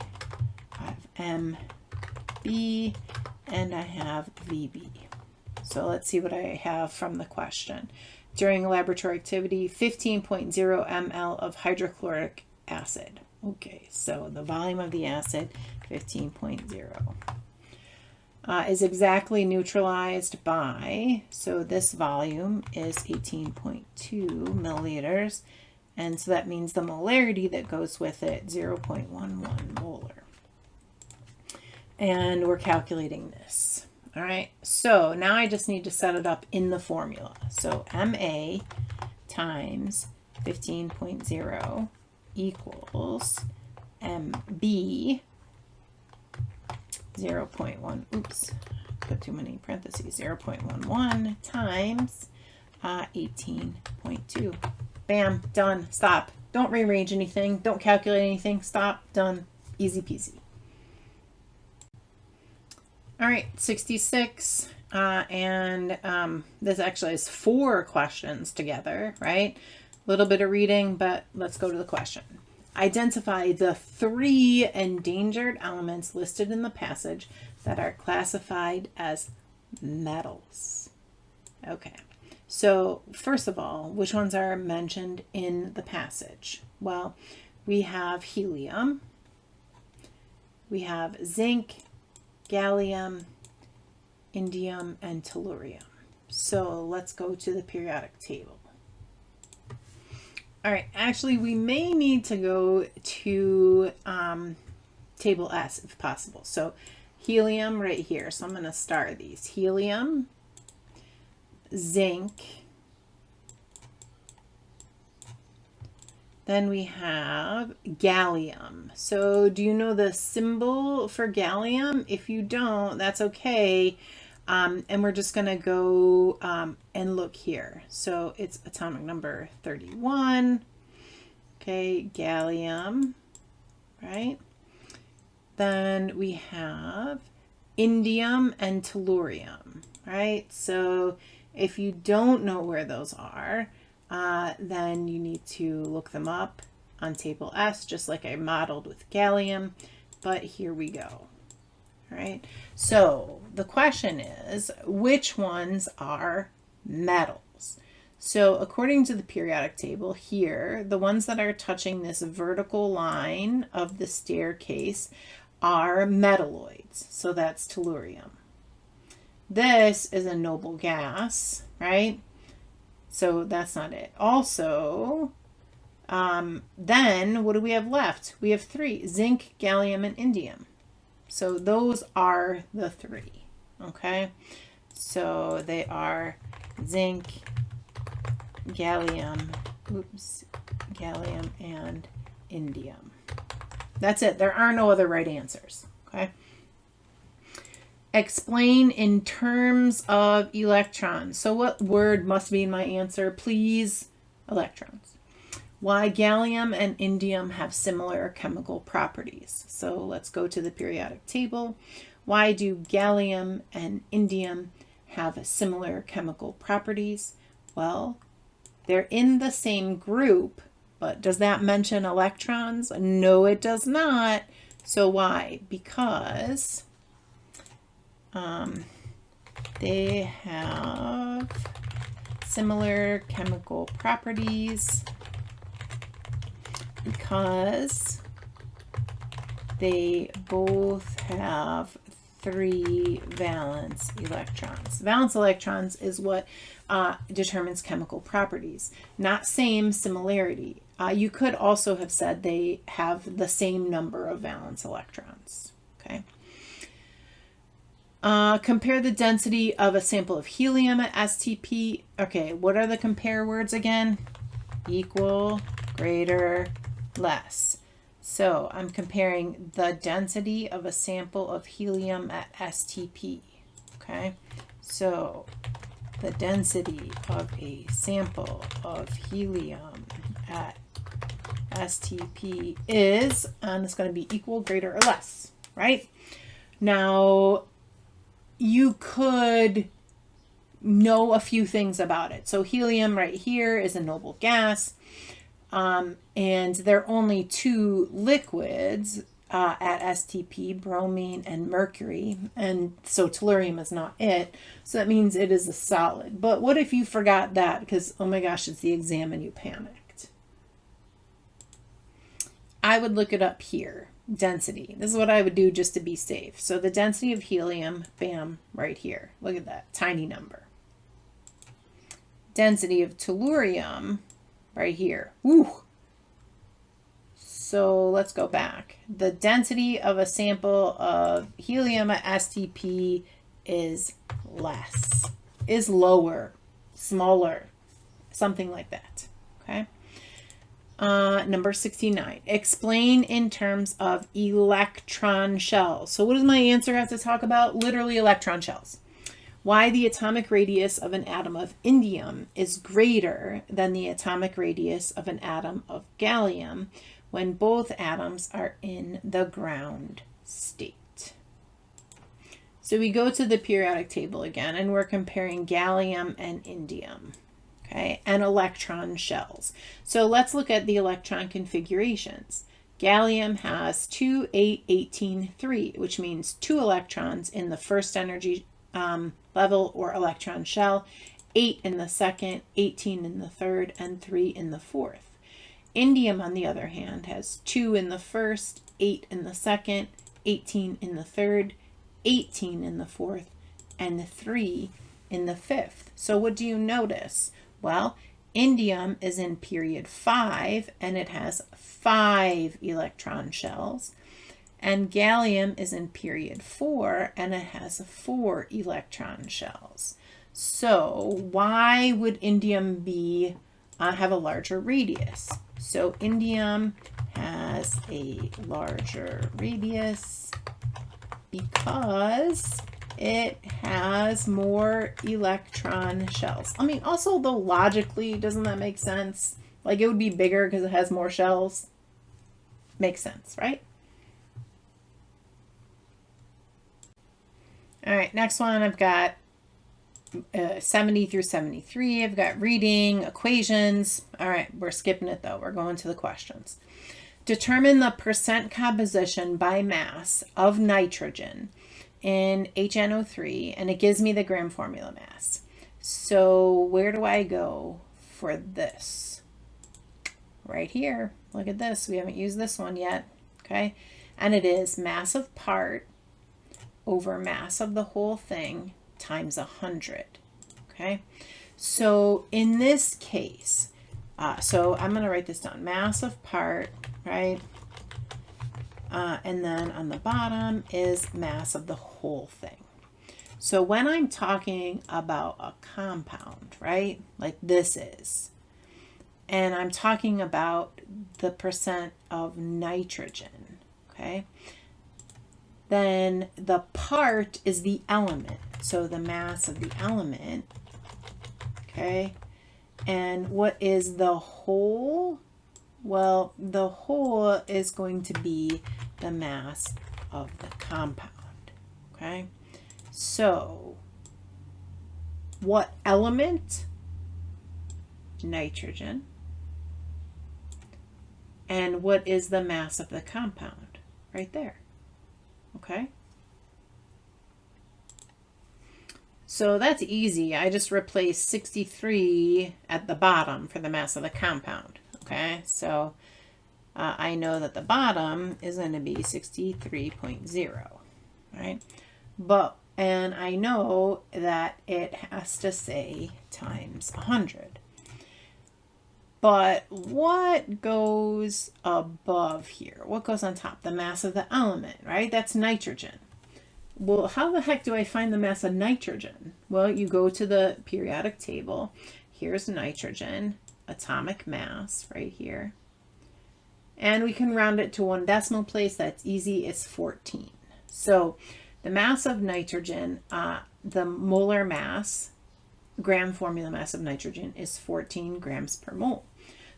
I have MB, and I have VB. So let's see what I have from the question. During a laboratory activity, 15.0 ml of hydrochloric acid. Okay, so the volume of the acid, 15.0, is exactly neutralized by, so this volume is 18.2 milliliters, And so that means the molarity that goes with it, 0.11 molar. And we're calculating this. All right, so now I just need to set it up in the formula. So Ma times 15.0 equals Mb 0.1, oops, put too many parentheses, 0.11 times 18.2. Bam, done, stop. Don't rearrange anything, don't calculate anything, stop, done, easy peasy. All right, 66, and this actually is 4 questions together, right? A little bit of reading, but let's go to the question. Identify the 3 endangered elements listed in the passage that are classified as metals. Okay, so first of all, which ones are mentioned in the passage? Well, we have helium, we have zinc, gallium, indium, and tellurium. So let's go to the periodic table. All right, actually, we may need to go to table S if possible. So helium right here. So I'm going to star these. Helium, zinc, then we have gallium. So do you know the symbol for gallium? If you don't, that's okay. And we're just going to go and look here. So it's atomic number 31. Okay, gallium, right? Then we have indium and tellurium, right? So if you don't know where those are, then you need to look them up on table S, just like I modeled with gallium, but here we go. All right, so the question is, which ones are metals? So according to the periodic table here, the ones that are touching this vertical line of the staircase are metalloids. So that's tellurium. This is a noble gas, right? So that's not it. Also, then what do we have left? We have 3, zinc, gallium, and indium. So those are the 3, okay? So they are zinc, gallium, gallium, and indium. That's it. There are no other right answers, okay? Explain in terms of electrons. So what word must be in my answer? Please, electrons. Why gallium and indium have similar chemical properties. So let's go to the periodic table. Why do gallium and indium have similar chemical properties? Well, they're in the same group, but does that mention electrons? No, it does not. So why? Because they have similar chemical properties because they both have 3 valence electrons. Valence electrons is what determines chemical properties, not same, similarity. You could also have said they have the same number of valence electrons. Okay. Compare the density of a sample of helium at STP. Okay, what are the compare words again? Equal, greater, less. So I'm comparing the density of a sample of helium at STP. Okay, so the density of a sample of helium at STP is, and it's going to be equal, greater, or less, right? Now, you could know a few things about it. So helium right here is a noble gas, and there are only 2 liquids at STP, bromine and mercury, and so tellurium is not it. So that means it is a solid. But what if you forgot that because, oh my gosh, it's the exam and you panicked? I would look it up here. Density. This is what I would do just to be safe. So the density of helium, bam, right here. Look at that, tiny number. Density of tellurium, right here. Woo! So let's go back. The density of a sample of helium at STP is less, is lower, smaller, something like that. Okay. Number 69. Explain in terms of electron shells. So what does my answer have to talk about? Literally electron shells. Why the atomic radius of an atom of indium is greater than the atomic radius of an atom of gallium when both atoms are in the ground state. So we go to the periodic table again, and we're comparing gallium and indium. Okay, and electron shells. So let's look at the electron configurations. Gallium has 2, 8, 18, 3, which means 2 electrons in the first energy level or electron shell, 8 in the second, 18 in the third, and 3 in the fourth. Indium, on the other hand, has 2 in the first, 8 in the second, 18 in the third, 18 in the fourth, and 3 in the fifth. So what do you notice? Well, indium is in period 5 and it has 5 electron shells. And gallium is in period 4 and it has 4 electron shells. So why would indium be have a larger radius? So indium has a larger radius because it has more electron shells. I mean, also, though, logically, doesn't that make sense? Like, it would be bigger because it has more shells. Makes sense, right? All right, next one, I've got 70 through 73. I've got reading, equations. All right, we're skipping it, though. We're going to the questions. Determine the percent composition by mass of nitrogen in HNO3, and it gives me the gram formula mass. So where do I go for this? Right here. Look at this. We haven't used this one yet. Okay. And it is mass of part over mass of the whole thing times 100. Okay. So in this case, so I'm going to write this down. Mass of part, right? And then on the bottom is mass of the whole thing. So when I'm talking about a compound, right, like this is, and I'm talking about the percent of nitrogen, okay, then the part is the element. So the mass of the element, okay, and what is the whole? Well, the whole is going to be the mass of the compound, okay? So, what element? Nitrogen. And what is the mass of the compound? Right there, okay? So that's easy. I just replaced 63 at the bottom for the mass of the compound. Okay, so I know that the bottom is going to be 63.0, right? And I know that it has to say times 100. But what goes above here? What goes on top? The mass of the element, right? That's nitrogen. Well, how the heck do I find the mass of nitrogen? Well, you go to the periodic table. Here's nitrogen. Atomic mass right here, and we can round it to 1 decimal place. That's easy. It's 14. So the mass of nitrogen, the molar mass, gram formula mass of nitrogen is 14 grams per mole.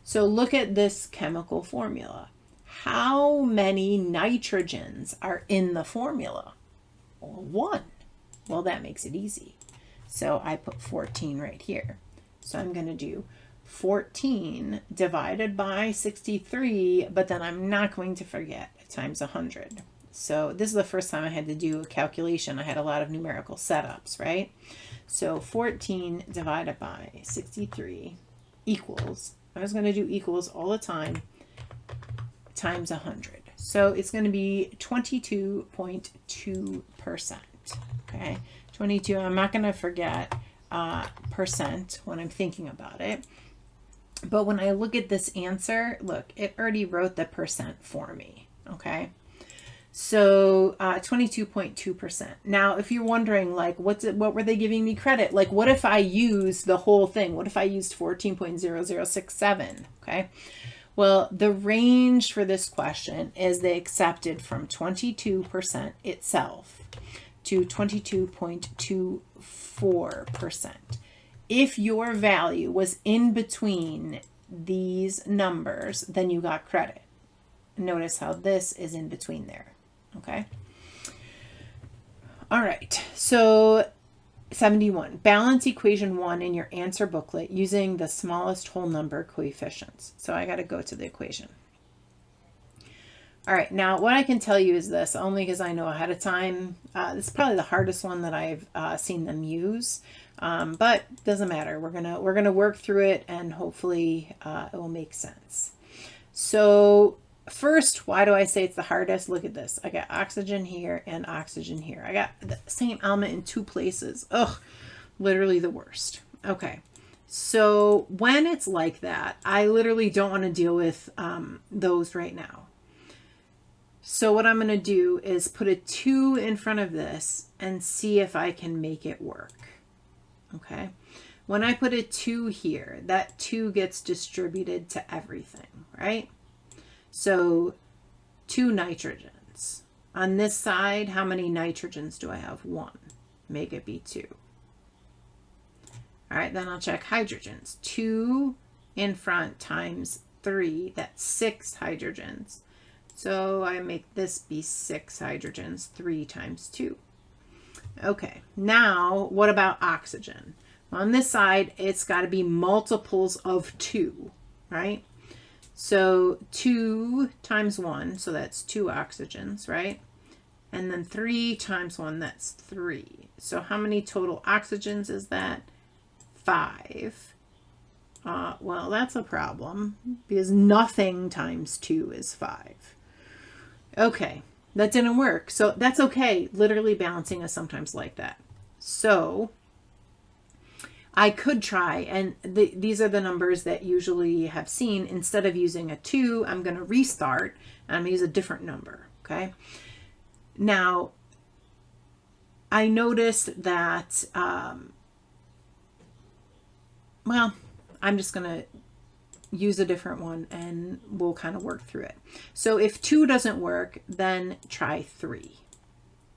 So look at this chemical formula. How many nitrogens are in the formula? Well, 1. Well, that makes it easy. So I put 14 right here. So I'm going to do 14 divided by 63, but then I'm not going to forget times 100. So this is the first time I had to do a calculation. I had a lot of numerical setups, right? So 14 divided by 63 equals, I was going to do equals all the time, times 100. So it's going to be 22.2%. Okay, 22. I'm not going to forget percent when I'm thinking about it. But when I look at this answer, look, it already wrote the percent for me, okay? So 22.2%. Now, if you're wondering, like, what were they giving me credit? Like, what if I used the whole thing? What if I used 14.0067? Okay. Well, the range for this question is they accepted from 22% itself to 22.24%. If your value was in between these numbers, then you got credit. Notice how this is in between there. Okay. All right. So 71. Balance equation 1 in your answer booklet using the smallest whole number coefficients. So I got to go to the equation. All right. Now, what I can tell you is this, only because I know ahead of time. This is probably the hardest one that I've seen them use, but doesn't matter. We're gonna work through it, and hopefully it will make sense. So first, why do I say it's the hardest? Look at this. I got oxygen here and oxygen here. I got the same element in two places. Ugh, literally the worst. Okay. So when it's like that, I literally don't want to deal with those right now. So what I'm going to do is put a 2 in front of this and see if I can make it work. Okay. When I put a 2 here, that 2 gets distributed to everything, right? So 2 nitrogens. On this side, how many nitrogens do I have? 1. Make it be 2. All right, then I'll check hydrogens. 2 in front times 3, that's 6 hydrogens. So I make this be 6 hydrogens, 3 times 2. Okay, now what about oxygen? On this side, it's got to be multiples of 2, right? So 2 times 1, so that's 2 oxygens, right? And then 3 times 1, that's 3. So how many total oxygens is that? 5. Well, that's a problem because nothing times 2 is 5. Okay, that didn't work. So that's okay. Literally balancing is sometimes like that. So I could try, and these are the numbers that usually have seen. Instead of using a 2, I'm going to restart, and I'm going to use a different number, okay? Now, I noticed that, well, I'm just going to use a different one, and we'll kind of work through it. So if 2 doesn't work, then try 3.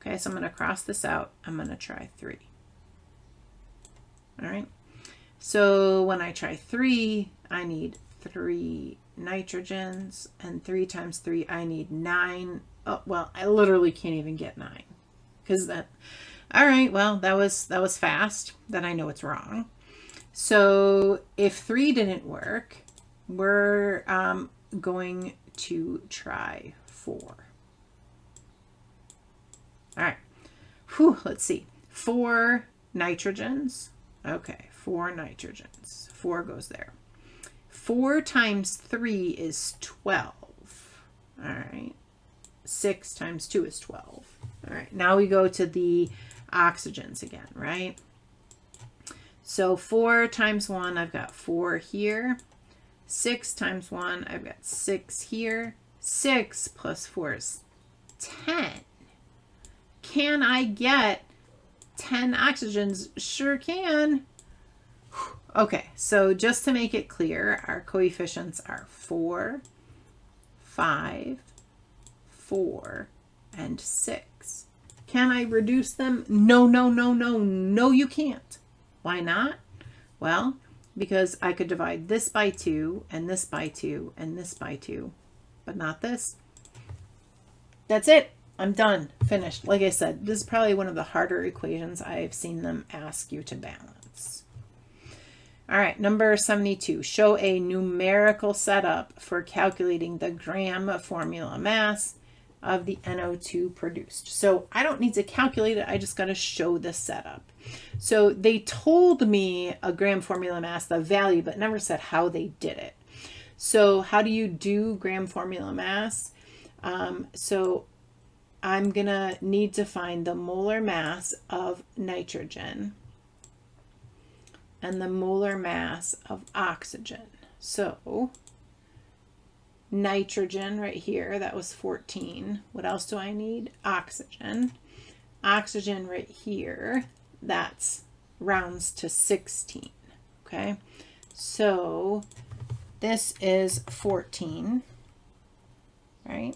Okay, so I'm going to cross this out. I'm going to try 3. All right. So when I try 3, I need 3 nitrogens, and 3 times 3, I need 9. Oh, well, I literally can't even get 9 because that. All right, well, that was fast. Then I know it's wrong. So if 3 didn't work, we're going to try 4. All right. Whew, let's see. 4 nitrogens. Okay, 4 nitrogens. 4 goes there. 4 times 3 is 12. All right. 6 times 2 is 12. All right, now we go to the oxygens again, right? So 4 times 1, I've got 4 here. 6 times 1, I've got 6 here. 6 plus 4 is 10. Can I get 10 oxygens? Sure can. Okay, so just to make it clear, our coefficients are 4, 5, 4, and 6. Can I reduce them? No, no, no, no, no, you can't. Why not? Well, because I could divide this by 2, and this by 2, and this by 2, but not this. That's it. I'm done. Finished. Like I said, this is probably one of the harder equations I've seen them ask you to balance. All right, number 72. Show a numerical setup for calculating the gram formula mass of the NO2 produced. So I don't need to calculate it. I just got to show the setup. So they told me a gram formula mass, the value, but never said how they did it. So how do you do gram formula mass? So I'm going to need to find the molar mass of nitrogen and the molar mass of oxygen. So nitrogen right here, that was 14. What else do I need? Oxygen. Oxygen right here, that's rounds to 16. Okay, so this is 14, right?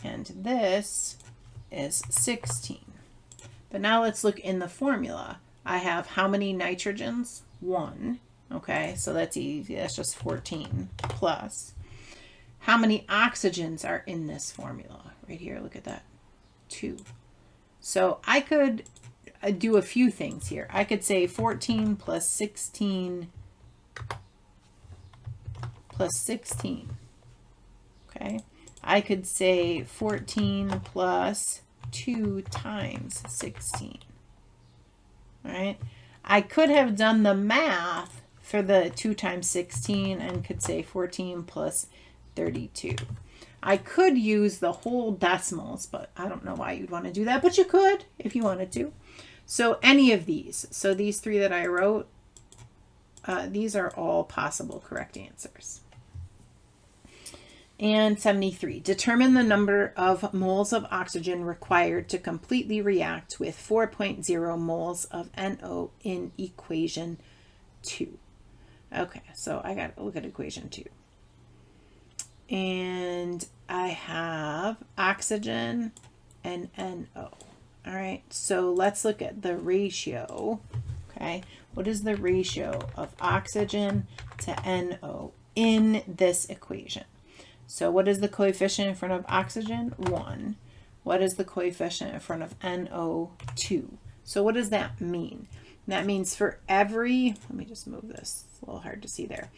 And this is 16. But now let's look in the formula. I have how many nitrogens? 1. Okay, so that's easy. That's just 14 plus. How many oxygens are in this formula? Right here, look at that. 2. So I could do a few things here. I could say 14 plus 16 plus 16. Okay. I could say 14 plus 2 times 16. All right. I could have done the math for the 2 times 16 and could say 14 plus 32. I could use the whole decimals, but I don't know why you'd want to do that, but you could if you wanted to. So any of these, so these 3 that I wrote, these are all possible correct answers. And 73, determine the number of moles of oxygen required to completely react with 4.0 moles of NO in equation 2. Okay, so I got to look at equation 2. And I have oxygen and NO. All right, so let's look at the ratio. Okay, what is the ratio of oxygen to NO in this equation? So what is the coefficient in front of oxygen? 1. What is the coefficient in front of NO? 2. So what does that mean? That means for every, let me just move this, it's a little hard to see there.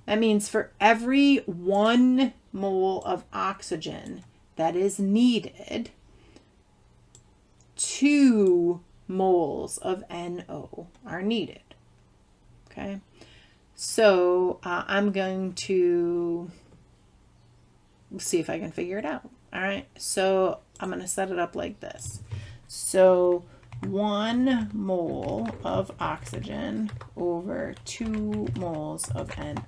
That means for every 1 mole of oxygen that is needed, 2 moles of NO are needed. Okay, so I'm going to see if I can figure it out. All right, so I'm going to set it up like this. So 1 mole of oxygen over 2 moles of NO.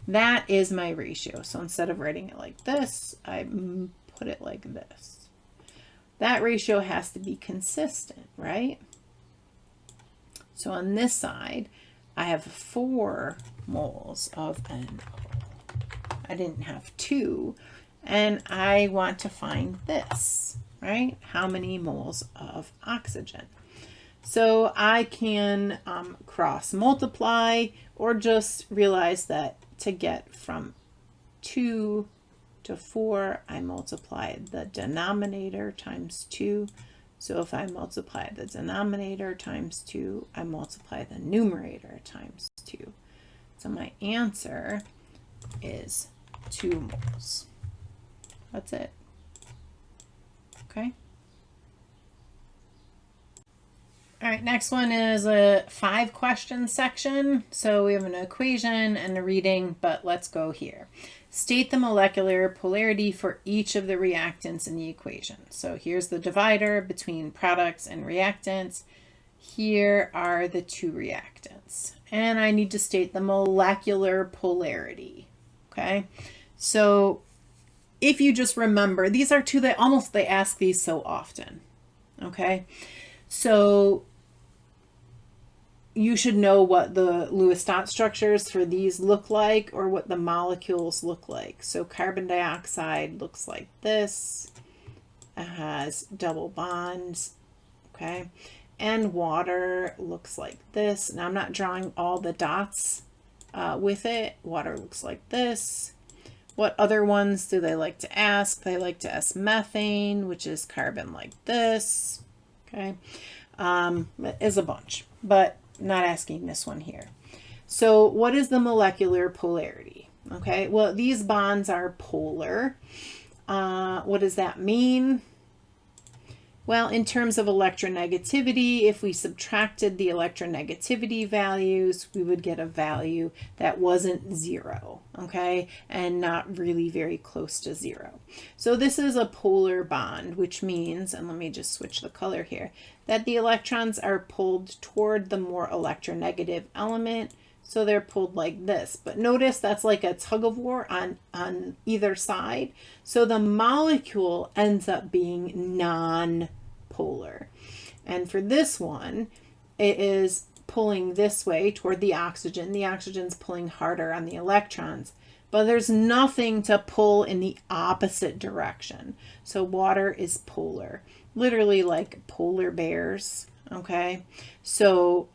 That is my ratio. So instead of writing it like this, I put it like this. That ratio has to be consistent, right? So on this side, I have 4 moles of NO. I didn't have 2. And I want to find this, right? How many moles of oxygen? So I can cross multiply or just realize that to get from 2 to 4, I multiply the denominator times 2. So if I multiply the denominator times 2, I multiply the numerator times 2. So my answer is 2 moles. That's it. Okay. All right, next one is a 5-question section. So we have an equation and a reading, but let's go here. State the molecular polarity for each of the reactants in the equation. So here's the divider between products and reactants. Here are the 2 reactants. And I need to state the molecular polarity. Okay, so if you just remember, these are 2 that they ask these so often. Okay, so you should know what the Lewis dot structures for these look like or what the molecules look like. So carbon dioxide looks like this. It has double bonds. Okay, and water looks like this. Now I'm not drawing all the dots with it. Water looks like this. What other ones do they like to ask? They like to ask methane, which is carbon like this. Okay, is a bunch, but not asking this one here. So what is the molecular polarity? Okay, well, these bonds are polar. What does that mean? Well, in terms of electronegativity, if we subtracted the electronegativity values, we would get a value that wasn't 0, okay, and not really very close to 0. So this is a polar bond, which means, and let me just switch the color here, that the electrons are pulled toward the more electronegative element So they're pulled like this. But notice that's like a tug of war on either side. So the molecule ends up being non-polar. And for this one, it is pulling this way toward the oxygen. The oxygen's pulling harder on the electrons. But there's nothing to pull in the opposite direction. So water is polar. Literally like polar bears. Okay, so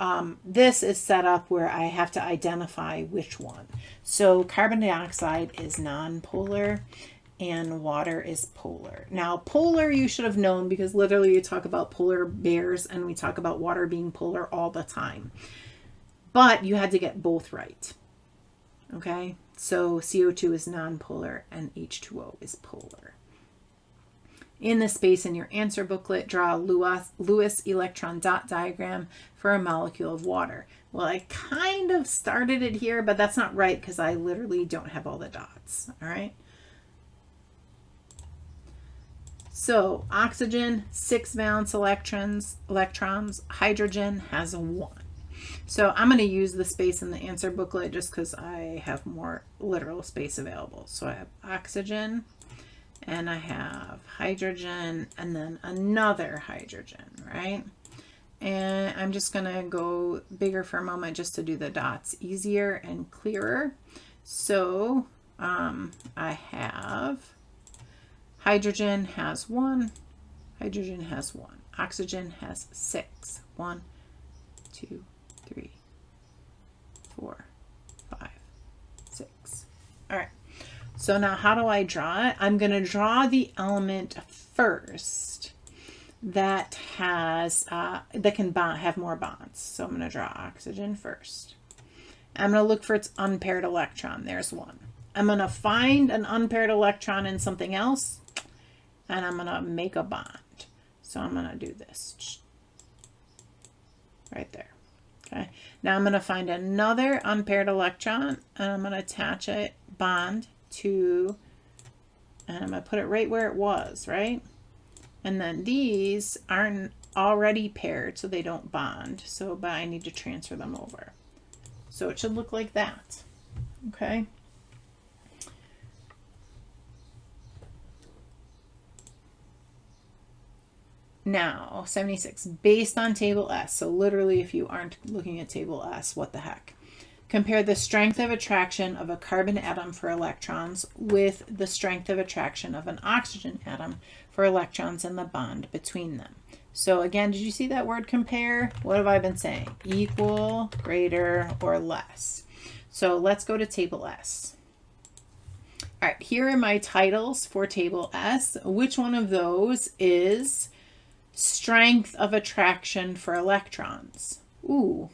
this is set up where I have to identify which one. So carbon dioxide is non-polar and water is polar. Now, polar you should have known because literally you talk about polar bears and we talk about water being polar all the time. But you had to get both right. Okay, so CO2 is non-polar and H2O is polar. In the space in your answer booklet, draw a Lewis electron dot diagram for a molecule of water. Well, I kind of started it here, but that's not right because I literally don't have all the dots. All right. So oxygen, 6 valence electrons. Hydrogen has a 1. So I'm going to use the space in the answer booklet just because I have more literal space available. So I have oxygen. And I have hydrogen and then another hydrogen, right? And I'm just going to go bigger for a moment just to do the dots easier and clearer. So I have hydrogen has 1, hydrogen has 1, oxygen has 6. 1, 2, 3, 4, 5, 6. All right. So now how do I draw it? I'm going to draw the element first that has that can have more bonds. So I'm going to draw oxygen first. I'm going to look for its unpaired electron. There's 1. I'm going to find an unpaired electron in something else, and I'm going to make a bond. So I'm going to do this right there. Okay. Now I'm going to find another unpaired electron, and I'm going to attach a bond to, and I'm going to put it right where it was, right? And then these aren't already paired, so they don't bond. So, but I need to transfer them over. So it should look like that. Okay. Now, 76, based on table S. So literally, if you aren't looking at table S, what the heck? Compare the strength of attraction of a carbon atom for electrons with the strength of attraction of an oxygen atom for electrons and the bond between them. So again, did you see that word compare? What have I been saying? Equal, greater, or less. So let's go to table S. All right, here are my titles for table S. Which one of those is strength of attraction for electrons? Ooh,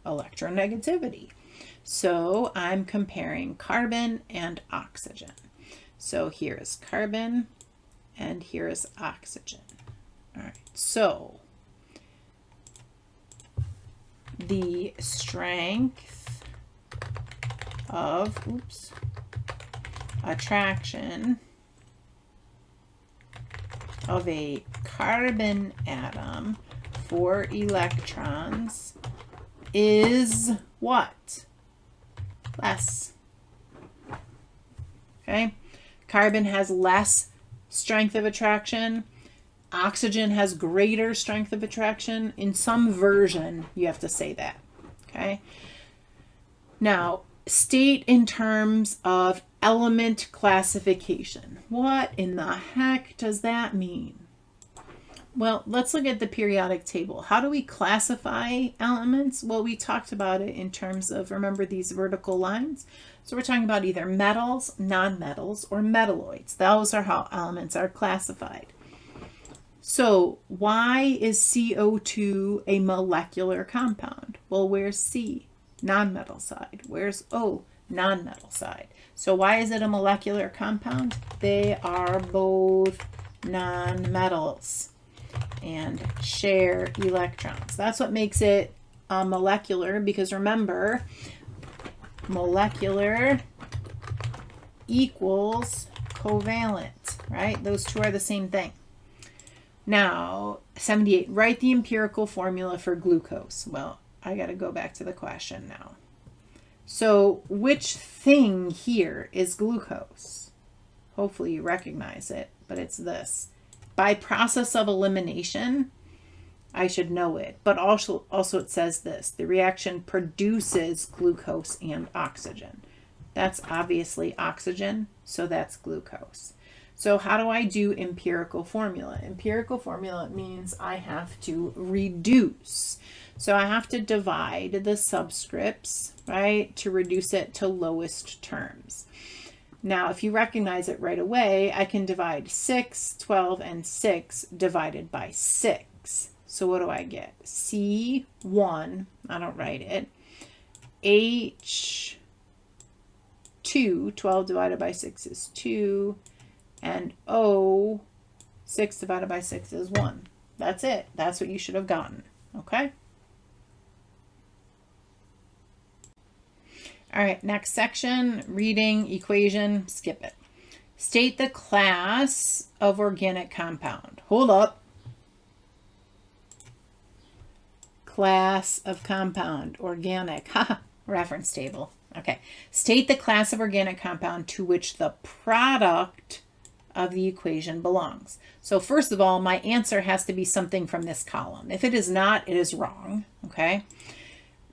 electronegativity. So I'm comparing carbon and oxygen. So here is carbon and here is oxygen. All right, so the strength of attraction of a carbon atom for electrons is what? Less. Okay. Carbon has less strength of attraction. Oxygen has greater strength of attraction. In some version, you have to say that. Okay. Now, state in terms of element classification. What in the heck does that mean? Well, let's look at the periodic table. How do we classify elements? Well, we talked about it in terms of, remember these vertical lines? So we're talking about either metals, nonmetals, or metalloids. Those are how elements are classified. So why is CO2 a molecular compound? Well, where's C? Nonmetal side. Where's O? Nonmetal side. So why is it a molecular compound? They are both nonmetals and share electrons. That's what makes it molecular, because remember, molecular equals covalent, right? Those two are the same thing. Now, 78, write the empirical formula for glucose. Well, I got to go back to the question now. So which thing here is glucose? Hopefully you recognize it, but it's this. By process of elimination, I should know it, but also it says this: the reaction produces glucose and oxygen. That's obviously oxygen, so that's glucose. So how do I do empirical formula? Empirical formula means I have to reduce. So I have to divide the subscripts, right, to reduce it to lowest terms. Now, if you recognize it right away, I can divide 6, 12, and 6 divided by 6. So what do I get? C1, I don't write it, H2, 12 divided by 6 is 2, and O, 6 divided by 6 is 1. That's it. That's what you should have gotten, okay? All right, next section, reading, equation, skip it. State the class of organic compound. Hold up. Class of compound, organic, reference table. Okay, state the class of organic compound to which the product of the equation belongs. So first of all, my answer has to be something from this column. If it is not, it is wrong, okay?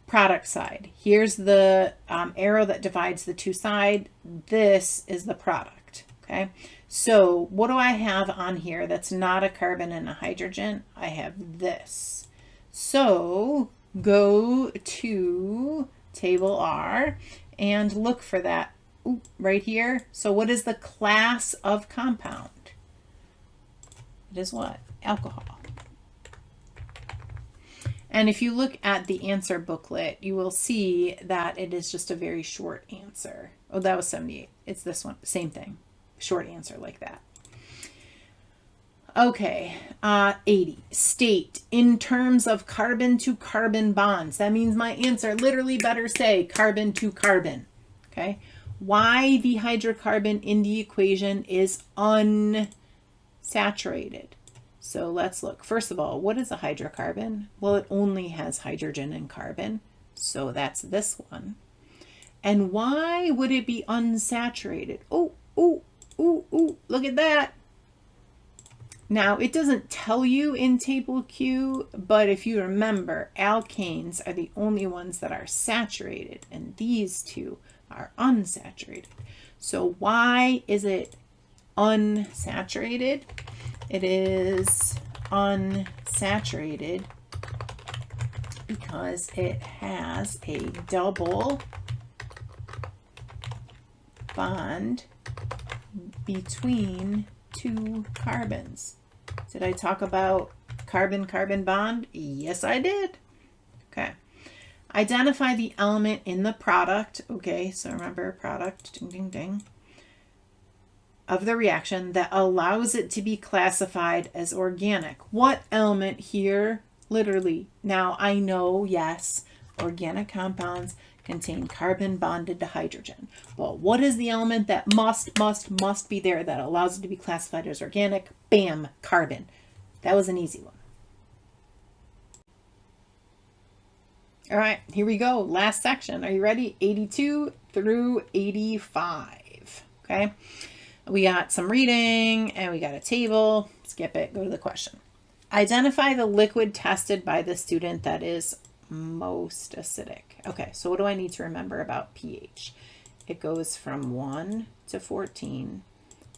Product side. Here's the arrow that divides the two sides. This is the product, okay? So what do I have on here that's not a carbon and a hydrogen? I have this. So go to table R and look for that right here. So what is the class of compound? It is what? Alcohol. And if you look at the answer booklet, you will see that it is just a very short answer. Oh, that was 78. It's this one. Same thing. Short answer like that. Okay, 80. State in terms of carbon to carbon bonds. That means my answer literally better say carbon to carbon. Okay. Why the hydrocarbon in the equation is unsaturated. So let's look. First of all, what is a hydrocarbon? Well, it only has hydrogen and carbon. So that's this one. And why would it be unsaturated? Oh, look at that. Now, it doesn't tell you in table Q, but if you remember, alkanes are the only ones that are saturated, and these two are unsaturated. So why is it unsaturated? It is unsaturated because it has a double bond between two carbons. Did I talk about carbon-carbon bond? Yes, I did. Okay. Identify the element in the product. Okay, so remember product, ding, ding, ding, of the reaction that allows it to be classified as organic. What element here? Literally. Now I know, yes, organic compounds contain carbon bonded to hydrogen. Well, what is the element that must be there that allows it to be classified as organic? Bam, carbon. That was an easy one. All right, here we go. Last section. Are you ready? 82 through 85. Okay. We got some reading and we got a table. Skip it. Go to the question. Identify the liquid tested by the student that is most acidic. Okay, so what do I need to remember about pH? It goes from 1 to 14.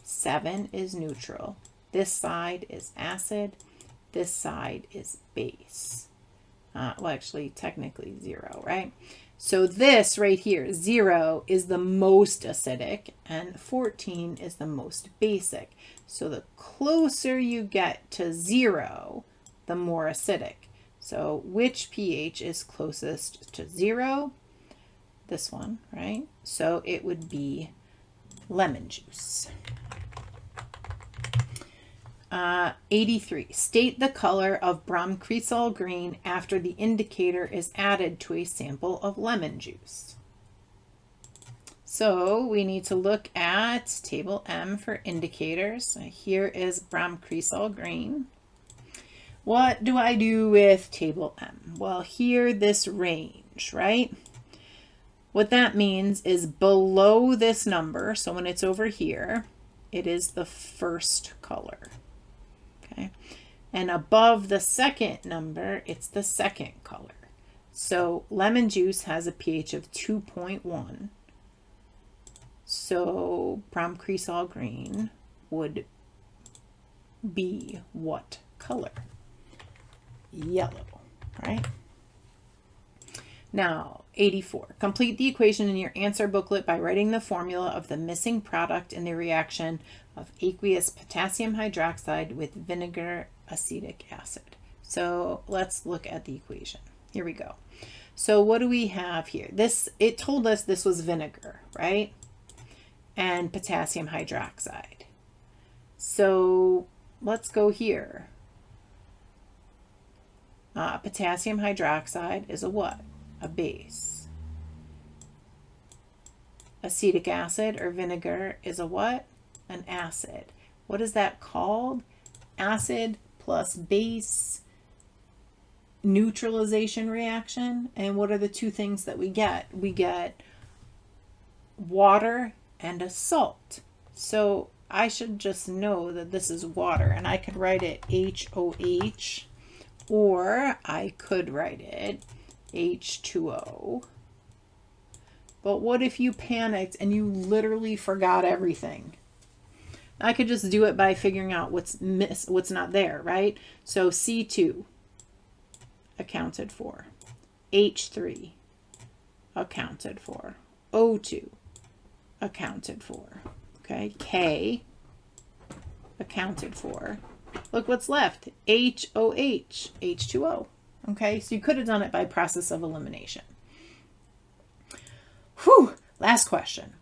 7 is neutral. This side is acid. This side is base. Well, actually, technically 0, right? So this right here, 0 is the most acidic and 14 is the most basic. So the closer you get to 0, the more acidic. So which pH is closest to 0? This one, right? So it would be lemon juice. 83. State the color of bromcresol green after the indicator is added to a sample of lemon juice. So we need to look at table M for indicators. Here is bromcresol green. What do I do with table M? Well, here, this range, right? What that means is below this number, so when it's over here, it is the first color. Okay. And above the second number, it's the second color. So lemon juice has a pH of 2.1. So prom cresol green would be what color? Yellow, right? Now, 84. Complete the equation in your answer booklet by writing the formula of the missing product in the reaction of aqueous potassium hydroxide with vinegar acetic acid. So let's look at the equation. Here we go. So what do we have here? It told us this was vinegar, right? And potassium hydroxide. So let's go here. Potassium hydroxide is a what? A base. Acetic acid or vinegar is a what? An acid. What is that called? Acid plus base neutralization reaction. And what are the two things that we get? We get water and a salt. So I should just know that this is water, and I could write it HOH, or I could write it H2O. But what if you panicked and you literally forgot everything? I could just do it by figuring out what's not there, right? So C2 accounted for, H3 accounted for, O2 accounted for, okay? K accounted for. Look what's left, HOH, H2O, okay? So you could have done it by process of elimination. Whew, last question.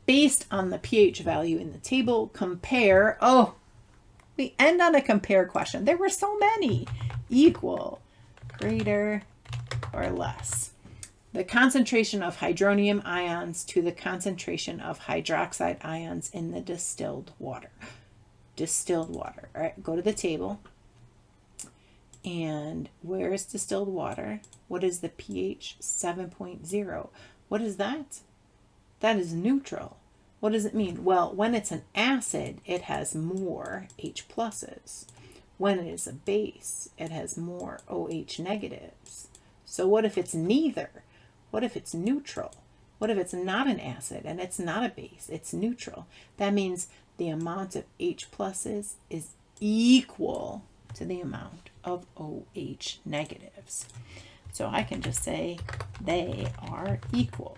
Based on the pH value in the table, compare, oh, we end on a compare question. There were so many. Equal, greater, or less. The concentration of hydronium ions to the concentration of hydroxide ions in the distilled water. Distilled water. All right, go to the table. And where is distilled water? What is the pH? 7.0. What is that? That is neutral. What does it mean? Well, when it's an acid, it has more H pluses. When it is a base, it has more OH negatives. So what if it's neither? What if it's neutral? What if it's not an acid and it's not a base? It's neutral. That means the amount of H pluses is equal to the amount of OH negatives. So I can just say they are equal.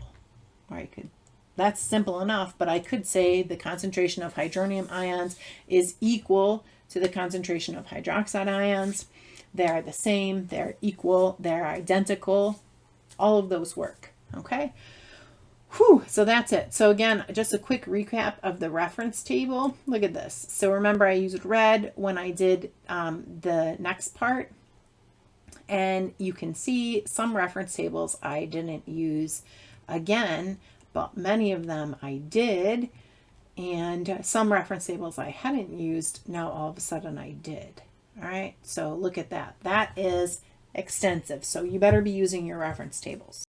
Or I could, that's simple enough, but I could say the concentration of hydronium ions is equal to the concentration of hydroxide ions. They're the same, they're equal, they're identical. All of those work, okay? Whew, so that's it. So again, just a quick recap of the reference table. Look at this. So remember, I used red when I did the next part. And you can see some reference tables I didn't use again, but many of them I did. And some reference tables I hadn't used, now all of a sudden I did. All right, so look at that. That is extensive. So you better be using your reference tables.